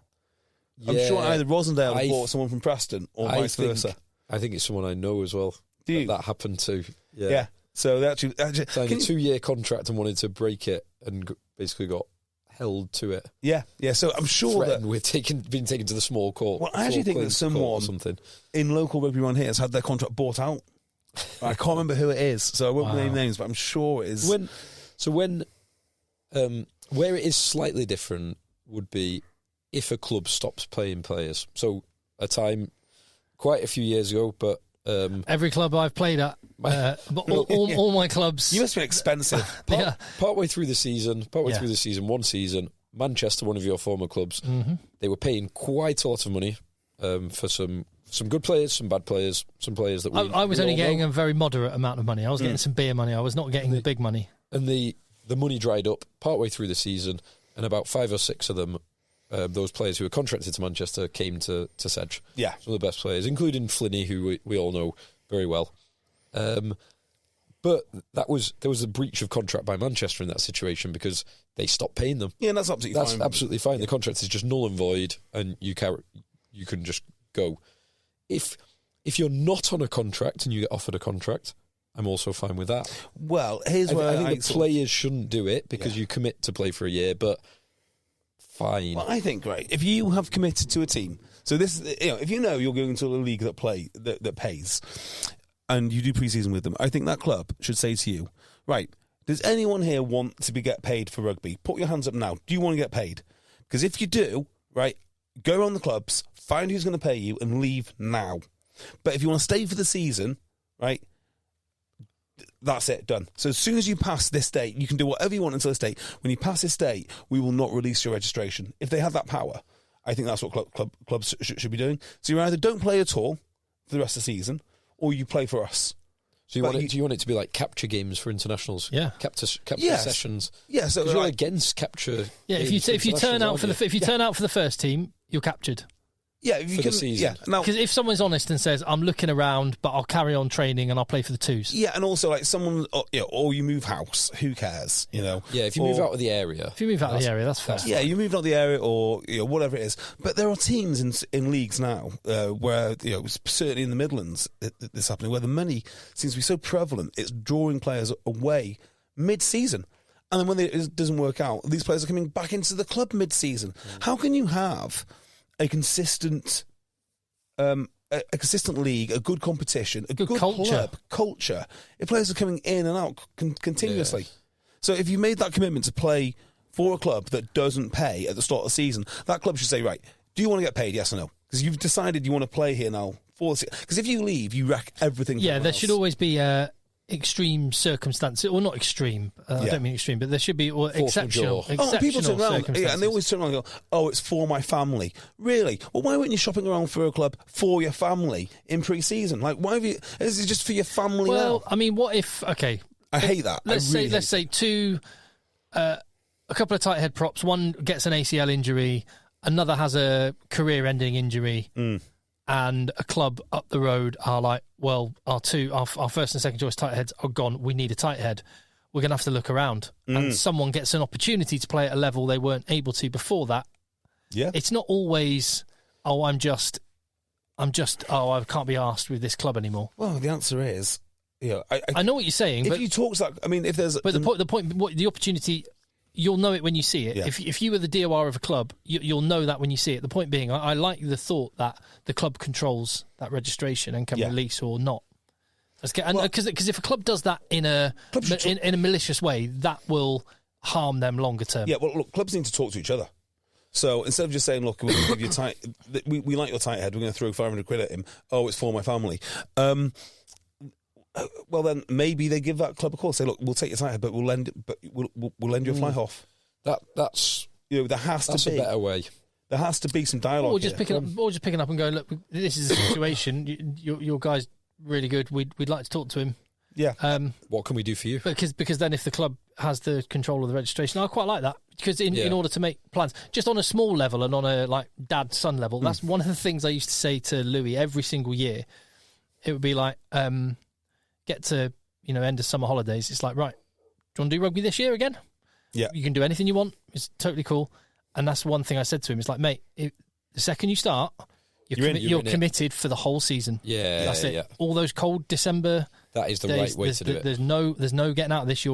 I'm sure either Rosendale have bought someone from Preston or vice versa. I think it's someone I know as well. Do you? That happened to. Yeah. So they actually signed a 2-year contract and wanted to break it and basically got held to it. Yeah. So I'm sure that we're being taken to the small court. Well, I actually think that someone in local rugby around here has had their contract bought out. I can't remember who it is, so I won't name names, but I'm sure it is. Where it is slightly different would be if a club stops paying players. So a time quite a few years ago, but every club I've played at, all my clubs. You must be expensive. Partway through the season, one season, Manchester, one of your former clubs, they were paying quite a lot of money for some good players, some bad players, some players that I was only getting a very moderate amount of money. I was getting some beer money. I was not getting the big money. And the money dried up partway through the season, and about 5 or 6 of them, those players who were contracted to Manchester, came to Sedge. Yeah. Some of the best players, including Flinney, who we all know very well. But there was a breach of contract by Manchester in that situation because they stopped paying them. Yeah, and that's absolutely fine. That's absolutely fine. Yeah. The contract is just null and void, and you can just go. If you're not on a contract and you get offered a contract, I'm also fine with that. Well, here's where I think the players shouldn't do it because you commit to play for a year, but fine. Well, I think, right, if you have committed to a team, so this, if you're going to a league that pays, and you do pre-season with them, I think that club should say to you, right, does anyone here want to get paid for rugby? Put your hands up now. Do you want to get paid? Because if you do, right, go around the clubs, find who's going to pay you, and leave now. But if you want to stay for the season, right, that's it, done. So as soon as you pass this date, you can do whatever you want until this date. When you pass this date, we will not release your registration. If they have that power, I think that's what clubs should be doing. So you either don't play at all for the rest of the season, or you play for us. So do you want it to be like capture games for internationals? Yeah, capture sessions. Yeah, so you're against capture. Yeah, if you turn out for the first team, you're captured. Yeah, if you for the season. Yeah, now because if someone's honest and says, "I'm looking around, but I'll carry on training and I'll play for the twos." Yeah, and also like someone, or you move house. Who cares? Yeah, if you move out of the area. If you move out of the area, that's fair. Yeah, you move out of the area, or whatever it is. But there are teams in leagues now where certainly in the Midlands this happening, where the money seems to be so prevalent, it's drawing players away mid-season. And then when it doesn't work out, these players are coming back into the club mid-season. How can you have a consistent league, a good competition, a good culture, if players are coming in and out continuously? Yeah. So if you made that commitment to play for a club that doesn't pay at the start of the season, that club should say, right, do you want to get paid, yes or no? Because you've decided you want to play here now for the season. Because if you leave, you wreck everything. Yeah, there should always be extreme circumstances, or not extreme, I don't mean extreme, but there should be exceptional people turn around, circumstances. and they always turn around and go, oh, it's for my family. Really? Well, why weren't you shopping around for a club for your family in pre-season? Like, why have you, is it just for your family now? I mean, what if, I hate that. Let's say two, a couple of tight head props, one gets an ACL injury, another has a career-ending injury, and a club up the road are like, well, our first and second choice tight heads are gone. We need a tight head. We're going to have to look around. And someone gets an opportunity to play at a level they weren't able to before that. Yeah. It's not always, I can't be asked with this club anymore. Well, the answer is, I know what you're saying. If you talk to that, I mean, if there's... But the opportunity... You'll know it when you see it. Yeah. If you were the DOR of a club, you'll know that when you see it. The point being, I like the thought that the club controls that registration and can release or not. Because if a club does that in a malicious way, that will harm them longer term. Yeah, well, look, clubs need to talk to each other. So instead of just saying, look, we like your tight head, we're going to throw 500 quid at him. Oh, it's for my family. Well, then maybe they give that club a call. Say, look, we'll take your tight head, but we'll lend you a fly half. That's there has to be a better way. There has to be some dialogue. Or just picking up and going, look, this is the situation. Your guy's really good. We'd like to talk to him. Yeah. What can we do for you? Because then if the club has the control of the registration, I quite like that. Because in order to make plans, just on a small level and on a like dad-son level, that's one of the things I used to say to Louis every single year. It would be like, get to end of summer holidays. It's like, right, do you want to do rugby this year again? Yeah. You can do anything you want. It's totally cool. And that's one thing I said to him. It's like, mate, the second you start, you're committed for the whole season. Yeah, that's it. Yeah. All those cold December. That is the right way to do it. There's no getting out of this.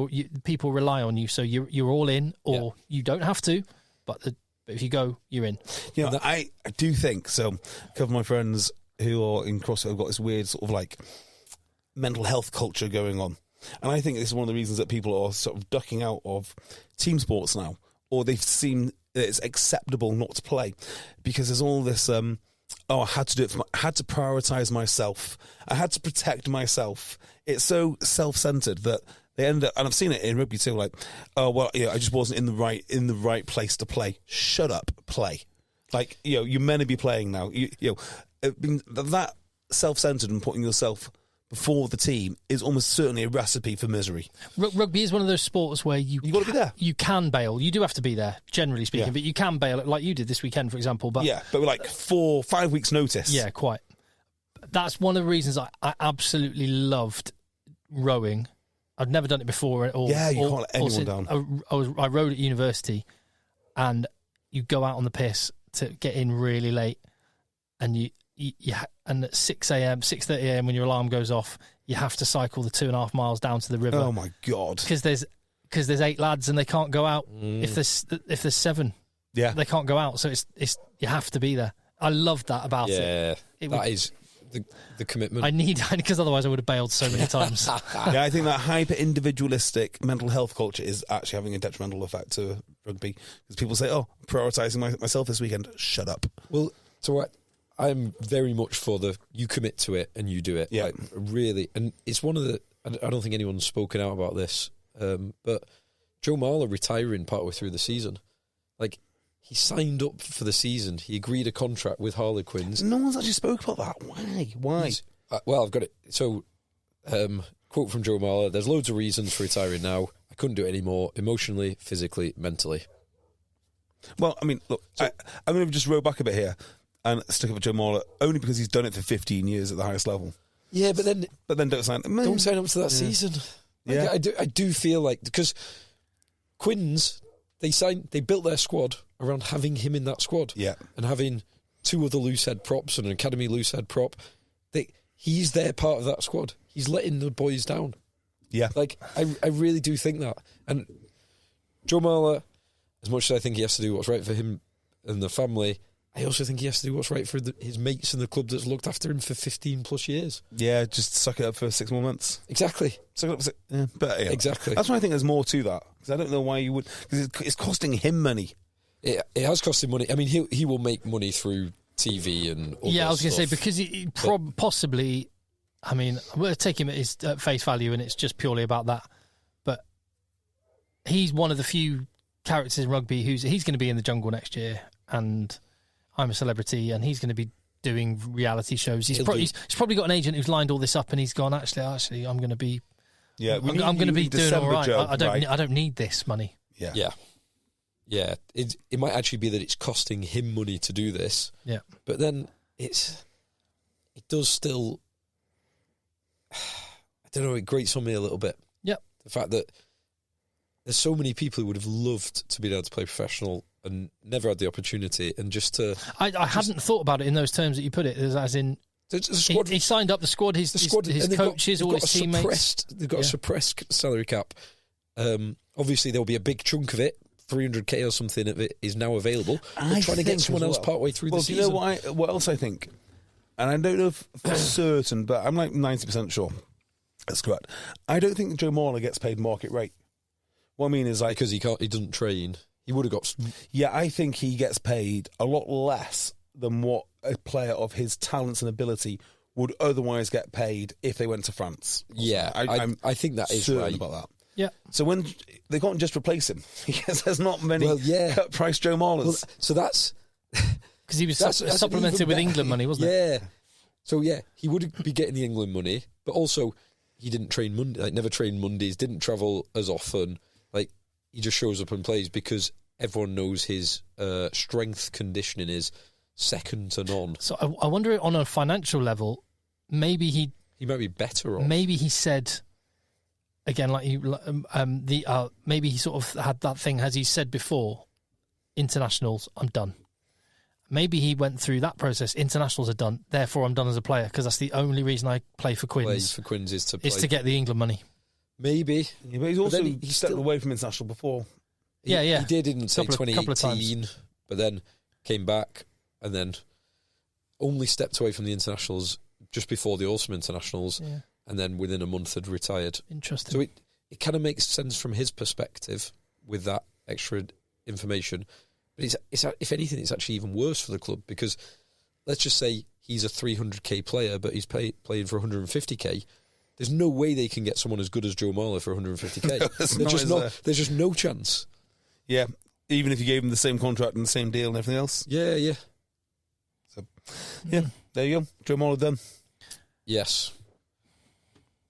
People rely on you, so you're all in, or you don't have to. But if you go, you're in. I do think so. A couple of my friends who are in CrossFit have got this weird sort of like mental health culture going on, and I think this is one of the reasons that people are sort of ducking out of team sports now, or they've seen that it's acceptable not to play because there's all this I had to do it I had to prioritize myself, I had to protect myself. It's so self-centered that they end up, and I've seen it in rugby too, like, oh well, I just wasn't in the right place to play. Shut up, play. Like, you're meant to be playing now. That self-centered and putting yourself before the team is almost certainly a recipe for misery. Rugby is one of those sports where you got to be there. You can bail. You do have to be there, generally speaking, but you can bail, like you did this weekend, for example. But with like 4-5 weeks' notice. Yeah, quite. That's one of the reasons I absolutely loved rowing. I'd never done it before. You can't let anyone down. I rowed at university, and you go out on the piss to get in really late, and and at 6:30 a.m. when your alarm goes off, you have to cycle the 2.5 miles down to the river. Oh my God! Because there's 8 lads and they can't go out. If there's 7, they can't go out. So it's you have to be there. I love that about it. Yeah, the commitment. I need, because otherwise I would have bailed so many times. Yeah, I think that hyper-individualistic mental health culture is actually having a detrimental effect to rugby. Because people say, oh, prioritising myself this weekend. Shut up. Well, so what? I'm very much for you commit to it and you do it. Yeah. Like, really. And it's one of the... I don't think anyone's spoken out about this, but Joe Marler retiring partway through the season. Like, he signed up for the season. He agreed a contract with Harlequins. No one's actually spoke about that. Why? Well, I've got it. So, quote from Joe Marler, there's loads of reasons for retiring now. I couldn't do it anymore, emotionally, physically, mentally. Well, I mean, look, I'm going to just roll back a bit here and stick up with Joe Marler, only because he's done it for 15 years at the highest level. Yeah, but then don't sign up to that season. Yeah. I do feel like, because Quins, they built their squad around having him in that squad. Yeah. And having 2 other loosehead props and an academy loosehead prop. He's their part of that squad. He's letting the boys down. Yeah. Like, I really do think that. And Joe Marler, as much as I think he has to do what's right for him and the family, I also think he has to do what's right for his mates in the club that's looked after him for 15 plus years. Yeah, just suck it up for 6 more months. Exactly. Suck it up for 6. Yeah, but yeah. Exactly. That's why I think there's more to that. Because I don't know why you would. Because it's costing him money. It has cost him money. I mean, he will make money through TV and all Yeah, that I was going to say, stuff. because he possibly, I mean, we'll take him at his face value and it's just purely about that. But he's one of the few characters in rugby he's going to be in the jungle next year, and I'm a Celebrity, and he's going to be doing reality shows. He's probably got an agent who's lined all this up, and he's gone, actually, I'm going to be... Yeah, I'm going to be doing all right. Joe, I don't need this money. Yeah. Yeah. Yeah. It might actually be that it's costing him money to do this. Yeah. But then it does still... I don't know, it grates on me a little bit. Yep. The fact that there's so many people who would have loved to be able to play professional and never had the opportunity, and just to... I hadn't thought about it in those terms that you put it, as in... The squad, he signed up the squad, his coaches, all his teammates. They've got a suppressed salary cap. Obviously, there'll be a big chunk of it, 300k or something of it is now available. They're trying to get someone else partway through the season. Do you know what else I think? And I don't know if for certain, but I'm like 90% sure that's correct. I don't think Joe Marler gets paid market rate. What I mean is, like, because he doesn't train. He would have got... Yeah, I think he gets paid a lot less than what a player of his talents and ability would otherwise get paid if they went to France. Yeah, I think that is certain right about that. Yeah. So when they can't just replace him, because there's not many cut price Joe Marlers. Well, so that's... Because he was supplemented with England money, wasn't it? Yeah. So, yeah, he would be getting the England money, but also he didn't train Monday, like never trained Mondays, didn't travel as often. Like, he just shows up and plays because everyone knows his strength conditioning is second to none. So I wonder, on a financial level, maybe he might be better off. Maybe he said, again, like maybe he sort of had that thing, as he said before, internationals, I'm done. Maybe he went through that process. Internationals are done, therefore I'm done as a player, because that's the only reason I play for Quins. Plays for Quins is to get the England money. Maybe. Yeah, but he's also stepped away from international before. He did in, say, 2018, but then came back and then only stepped away from the internationals just before the Awesome Internationals, and then within a month had retired. Interesting. So it kind of makes sense from his perspective with that extra information. But it's if anything, it's actually even worse for the club, because let's just say he's a 300k player, but he's playing for 150k. There's no way they can get someone as good as Joe Marler for 150k. There's just no chance. Yeah, even if you gave him the same contract and the same deal and everything else. Yeah. So, yeah, there you go. Joe Marler done. Yes.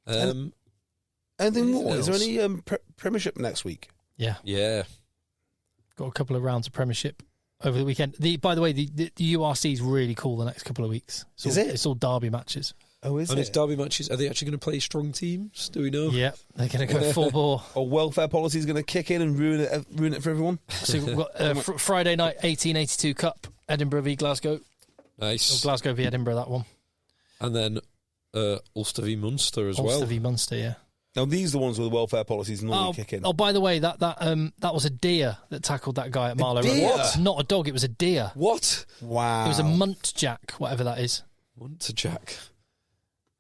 Anything more? Is there any Premiership next week? Yeah. Got a couple of rounds of Premiership over the weekend. By the way, the URC is really cool the next couple of weeks. Is it? It's all derby matches. Oh, is it? And it's derby matches. Are they actually going to play strong teams? Do we know? Yeah, they're going to go full bore. Or welfare policy is going to kick in and ruin it for everyone? So we've got Friday night 1882 Cup, Edinburgh v Glasgow. Nice. Or Glasgow v Edinburgh, that one. And then Ulster v Munster as well. Ulster v Munster, yeah. Now, these are the ones where the welfare policies normally kick in. Oh, by the way, that was a deer that tackled that guy at Marlow. Deer? What? Not a dog, it was a deer. What? Wow. It was a muntjac, whatever that is. Muntjac.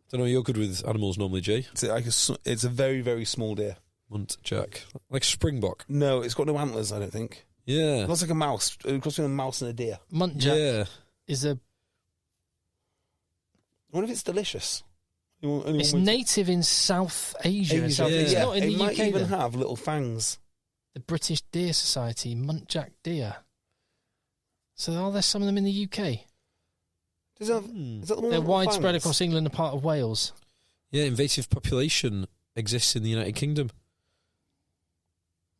Don't know. You're good with animals normally, Jay. It's a very, very small deer. Muntjac, like springbok. No, it's got no antlers. I don't think. Yeah, It looks like a mouse. It looks like a mouse and a deer. Muntjac is a. I wonder if it's delicious. It's native in South Asia. It's not in the UK. Might even though. have little fangs. The British Deer Society, Muntjac deer. So are there some of them in the UK? Is that the one They're with widespread fangs? across England and part of Wales. Yeah, invasive population exists in the United Kingdom.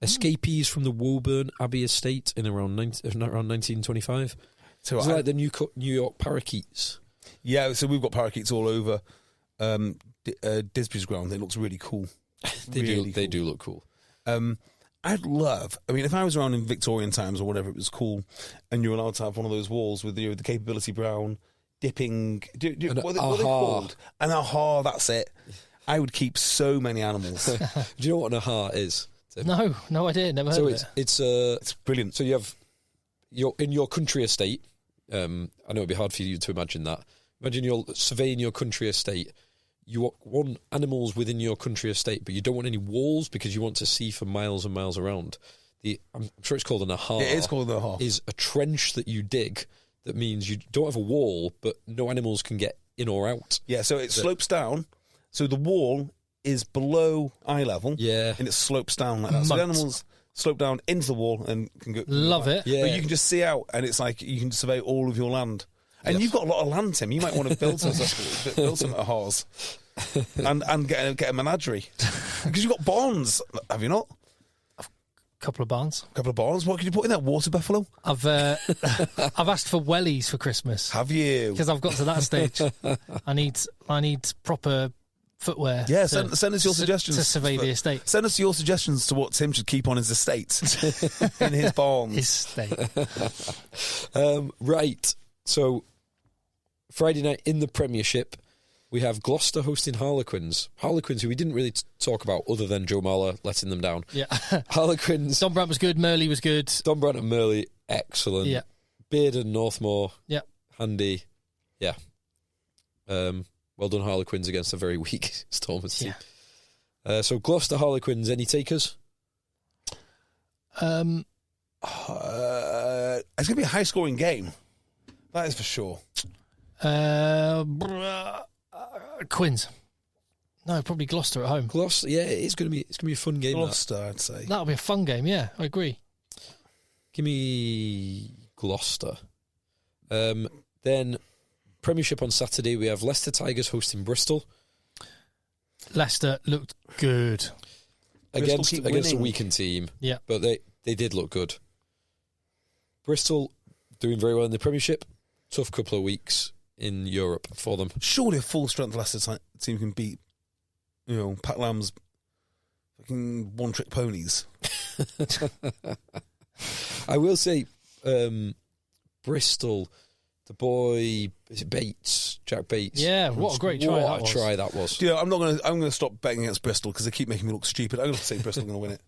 Escapees from the Woburn Abbey estate in around 1925. So it's like the New York parakeets. Yeah, so we've got parakeets all over Disbury's ground. It looks really cool. They do look cool. I'd love. I mean, if I was around in Victorian times or whatever, it was cool, and you're allowed to have one of those walls with the capability brown dipping. What are they called? An aha. That's it. I would keep so many animals. Do you know what an aha is? No idea. Never heard of it. It's brilliant. So you have in your country estate. I know it'd be hard for you to imagine that. Imagine you're surveying your country estate. You want animals within your country estate, but you don't want any walls because you want to see for miles and miles around. I'm sure it's called an aha. It is called an aha. Is a trench that you dig that means you don't have a wall, but no animals can get in or out. Yeah, so it slopes down. So the wall is below eye level. Yeah. And it slopes down like that. So the animals slope down into the wall and can go. Love it. Yeah. But you can just see out, and it's like you can survey all of your land. And you've got a lot of land, Tim. You might want to build some ahas and get a menagerie. Because you've got barns, have you not? Couple of barns. What can you put in that? Water buffalo? I've asked for wellies for Christmas. Have you? Because I've got to that stage. I need proper footwear. Yeah, send us your suggestions to survey the estate. Send us your suggestions to what Tim should keep on his estate in his barns. His estate. Right. So Friday night in the Premiership, we have Gloucester hosting Harlequins. Harlequins, who we didn't really talk about other than Joe Marler letting them down. Yeah. Harlequins. Don Brandt was good. Murley was good. Don Brandt and Murley, excellent. Yeah. Beard and Northmore. Yeah. Handy. Yeah. Well done, Harlequins, against a very weak Stormers team. Yeah. So Gloucester Harlequins, any takers? It's going to be a high-scoring game. That is for sure. Quins. No, probably Gloucester at home. Gloucester, yeah, it's going to be a fun game. Gloucester, I'd say. That'll be a fun game, yeah, I agree. Give me Gloucester. Then Premiership on Saturday, we have Leicester Tigers hosting Bristol. Leicester looked good. Against a weakened team. Yeah. But they did look good. Bristol doing very well in the Premiership. Tough couple of weeks in Europe for them. Surely a full-strength Leicester team can beat, Pat Lam's fucking one-trick ponies. I will say, Bristol, the boy, is it Bates? Jack Bates. Yeah, what a great try that was. Try that was. Yeah, I'm going to stop betting against Bristol because they keep making me look stupid. I'm going to say Bristol are going to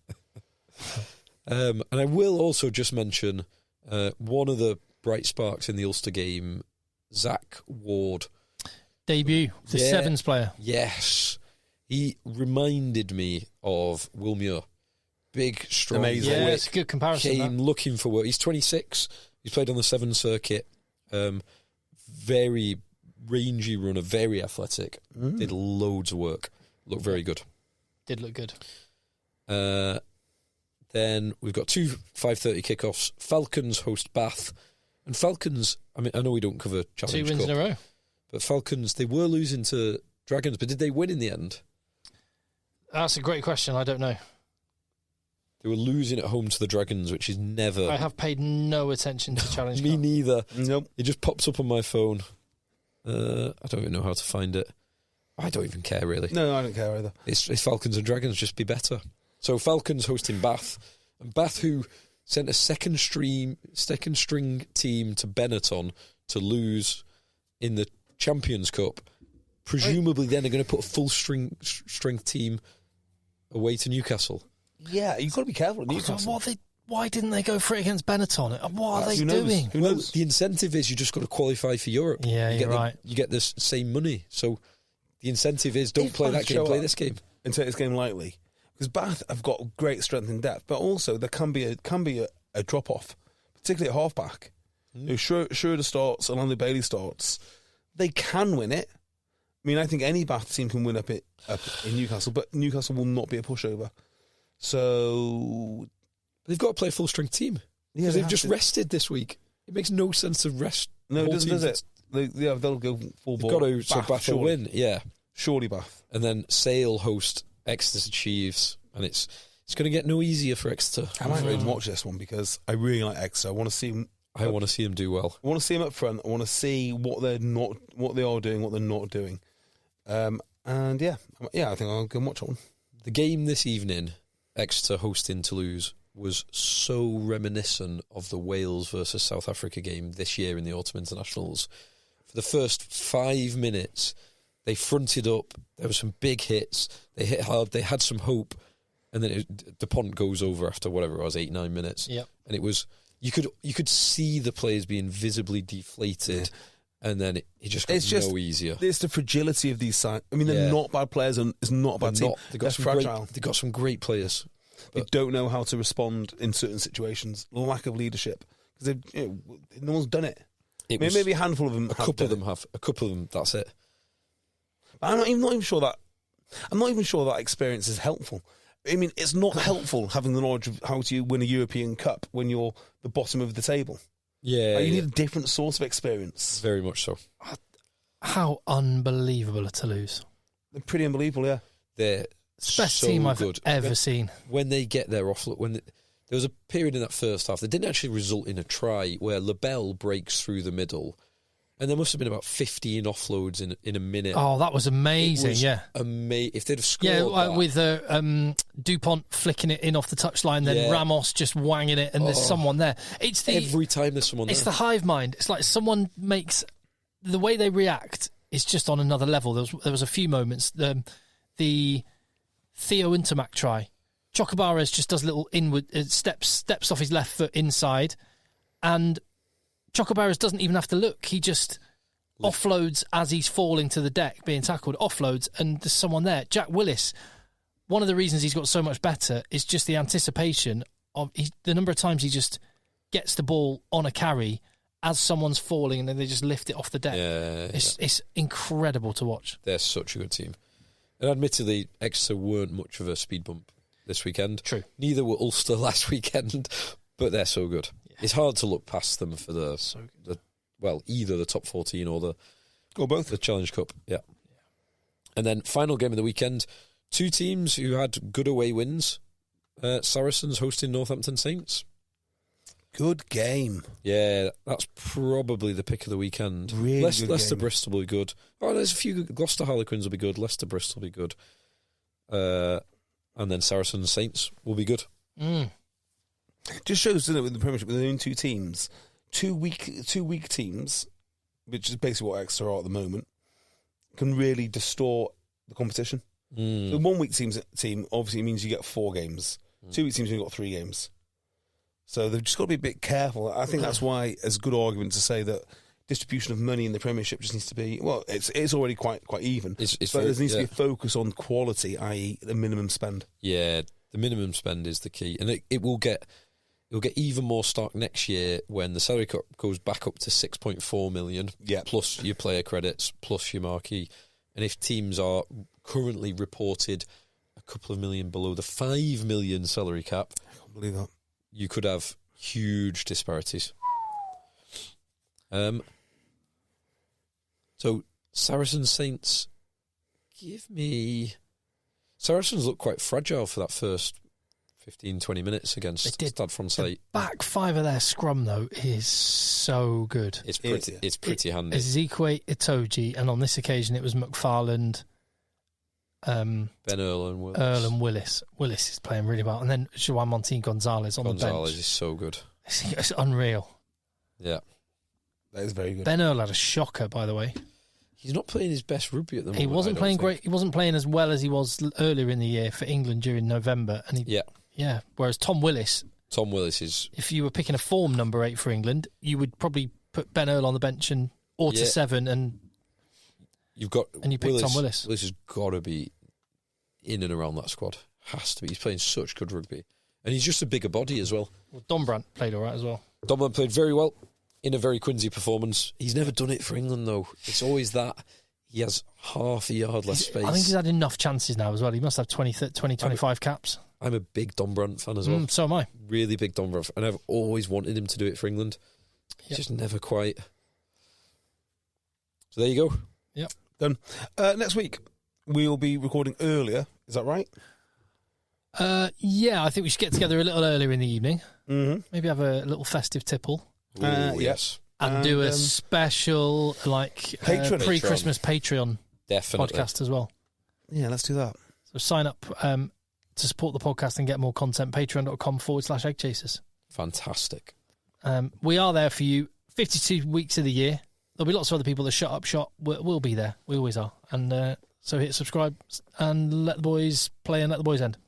win it. And I will also just mention one of the bright sparks in the Ulster game, Zach Ward. Debut, the sevens player. Yes. He reminded me of Will Muir. Big, strong. Amazing. Yeah, it's a good comparison. Came looking for work. He's 26. He's played on the Sevens circuit. Very rangy runner, very athletic. Did loads of work. Looked very good. Did look good. Then we've got two 5:30 kickoffs. Falcons host Bath. And Falcons, I mean, I know we don't cover Challenge 2 wins Cup, in a row. but Falcons, they were losing to Dragons, but did they win in the end? That's a great question. I don't know. They were losing at home to the Dragons, which is never... I have paid no attention to Challenge Me Cup. neither. Nope. It just pops up on my phone. I don't even know how to find it. I don't even care, really. No, I don't care either. It's Falcons and Dragons, just be better. So Falcons hosting Bath. And Bath, who sent a second string team to Benetton to lose in the Champions Cup, presumably then are going to put a full strength team away to Newcastle. Yeah, you've got to be careful at Newcastle. Why didn't they go for it against Benetton? What are they doing? Who knows? The incentive is you just got to qualify for Europe. Yeah, you're right. You get the same money. So the incentive is don't play that game, play this game. And take this game lightly. Because Bath have got great strength and depth, but also there can be a drop-off, particularly at half-back. Schroeder starts, Orlando Bailey starts. They can win it. I mean, I think any Bath team can win up in Newcastle, but Newcastle will not be a pushover. So they've got to play a full-strength team. Yeah, they've just rested this week. It makes no sense to rest. No, it doesn't, does it? They'll go full ball. They've got to, Bath will win, yeah. Surely Bath. And then Sale host Exeter Chiefs, and it's going to get no easier for Exeter. I might even watch this one because I really like Exeter. I want to see them. I want to see them do well. I want to see them up front. I want to see what they are doing, what they're not doing. And yeah, I think I'll go and watch that one. The game this evening, Exeter hosting Toulouse, was so reminiscent of the Wales versus South Africa game this year in the Autumn Internationals. For the first 5 minutes, they fronted up. There were some big hits. They hit hard. They had some hope. And then DuPont goes over after whatever it was, 8-9 minutes. Yep. And it was, you could see the players being visibly deflated. Yeah. And then it just got no easier. It's the fragility of these sides. I mean, they're not bad players, and it's not a bad team. They're fragile. They've got some great players. They don't know how to respond in certain situations. Lack of leadership. Because no one's done it. Maybe a handful of them have. A couple of them, that's it. But I'm not even sure that experience is helpful. I mean, it's not helpful having the knowledge of how to win a European Cup when you're the bottom of the table. Yeah. You need a different sort of experience. Very much so. How unbelievable are Toulouse? They're pretty unbelievable, yeah. They're it's the best so team I've good. ever seen. When they get their offload, there was a period in that first half that didn't actually result in a try, where LaBelle breaks through the middle, and there must have been about 15 offloads in a minute. Oh, that was amazing! If they'd have scored, with DuPont flicking it in off the touchline, then Ramos just wanging it, and there's someone there. Every time there's someone there. It's the hive mind. It's like someone makes the way they react is just on another level. There was a few moments. The Theo Intermac try. Chocobares just does a little inward steps off his left foot inside, and Chocobares doesn't even have to look. He just offloads as he's falling to the deck, being tackled, offloads, and there's someone there. Jack Willis, one of the reasons he's got so much better is just the anticipation of the number of times he just gets the ball on a carry as someone's falling, and then they just lift it off the deck. It's incredible to watch. They're such a good team. And admittedly, Exeter weren't much of a speed bump this weekend. True. Neither were Ulster last weekend, but they're so good. Yeah. It's hard to look past them for either the top 14 or both the Challenge Cup. Yeah. And then final game of the weekend, two teams who had good away wins. Saracens hosting Northampton Saints. Good game. Yeah, that's probably the pick of the weekend. Really good Leicester game. Bristol will be good. Oh, there's a few. Gloucester Harlequins will be good. Leicester Bristol will be good. And then Saracens Saints will be good. Just shows, doesn't it, with the Premiership, with their own two teams, two weak teams, which is basically what Exeter are at the moment, can really distort the competition. The 1 week team obviously means you get 4 games. 2 week teams you've got 3 games. So they've just got to be a bit careful. I think that's why it's a good argument to say that distribution of money in the Premiership just needs to be, well, it's already quite even. But there needs to be a focus on quality, i.e. the minimum spend. Yeah, the minimum spend is the key. And it will get even more stark next year when the salary cap goes back up to 6.4 million, plus your player credits, plus your marquee. And if teams are currently reported a couple of million below the 5 million salary cap, I can't believe that. You could have huge disparities. So Saracens Saints, Saracens look quite fragile for that first 15-20 minutes against Stade Francais. The back five of their scrum though is so good. It's pretty handy. Ezekwe Itoje, and on this occasion it was McFarland. Ben Earl and Willis. Willis is playing really well, and then João Montin Gonzalez on the bench. Gonzalez is so good. It's unreal. Yeah, that is very good. Ben Earl had a shocker, by the way. He's not playing his best rugby at the moment. He wasn't playing great. He wasn't playing as well as he was earlier in the year for England during November, and whereas Tom Willis Tom Willis is... If you were picking a form number 8 for England, you would probably put Ben Earl on the bench and to 7, and you pick Tom Willis. Willis has got to be in and around that squad. Has to be. He's playing such good rugby. And he's just a bigger body as well. Dombrandt played all right as well. Dombrandt played very well in a very Quincy performance. He's never done it for England, though. It's always that. He has half a yard less space. I think he's had enough chances now as well. He must have 25 caps. I'm a big Dombrandt fan as well. So am I. Really big Dombrandt. And I've always wanted him to do it for England. He's just never quite. So there you go. Yep. Done. Next week, we'll be recording earlier. Is that right? Yeah, I think we should get together a little earlier in the evening. Mm-hmm. Maybe have a little festive tipple. Yes. And do a special pre-Christmas Patreon podcast as well. Yeah, let's do that. So sign up to support the podcast and get more content. Patreon.com/EggChasers. Fantastic. We are there for you 52 weeks of the year. There'll be lots of other people that shut up shop. We'll be there. We always are. And so hit subscribe and let the boys play and let the boys end.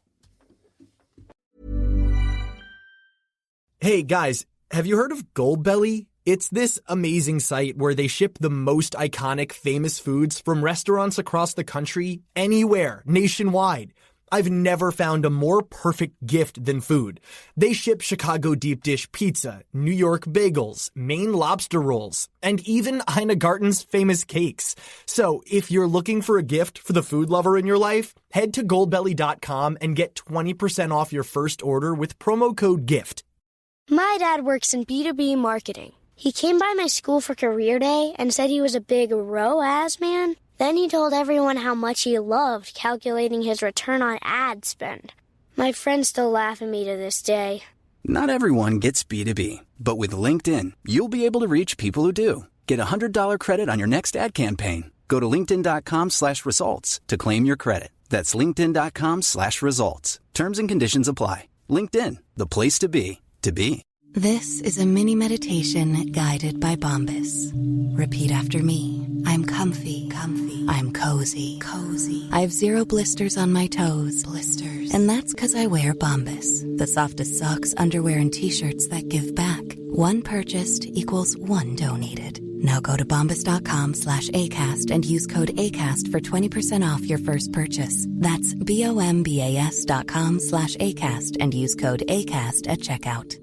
Hey guys, have you heard of Goldbelly? It's this amazing site where they ship the most iconic famous foods from restaurants across the country, anywhere, nationwide. I've never found a more perfect gift than food. They ship Chicago deep dish pizza, New York bagels, Maine lobster rolls, and even Ina Garten's famous cakes. So if you're looking for a gift for the food lover in your life, head to goldbelly.com and get 20% off your first order with promo code GIFT. My dad works in B2B marketing. He came by my school for career day and said he was a big ROAS man. Then he told everyone how much he loved calculating his return on ad spend. My friends still laugh at me to this day. Not everyone gets B2B, but with LinkedIn, you'll be able to reach people who do. Get a $100 credit on your next ad campaign. Go to linkedin.com/results to claim your credit. That's linkedin.com/results. Terms and conditions apply. LinkedIn, the place to be, to be. This is a mini meditation guided by Bombas. Repeat after me. I'm comfy. I'm cozy. I have 0 blisters on my toes. And that's because I wear Bombas, the softest socks, underwear, and T-shirts that give back. One purchased equals one donated. Now go to bombas.com/ACAST and use code ACAST for 20% off your first purchase. That's BOMBAS.com/ACAST and use code ACAST at checkout.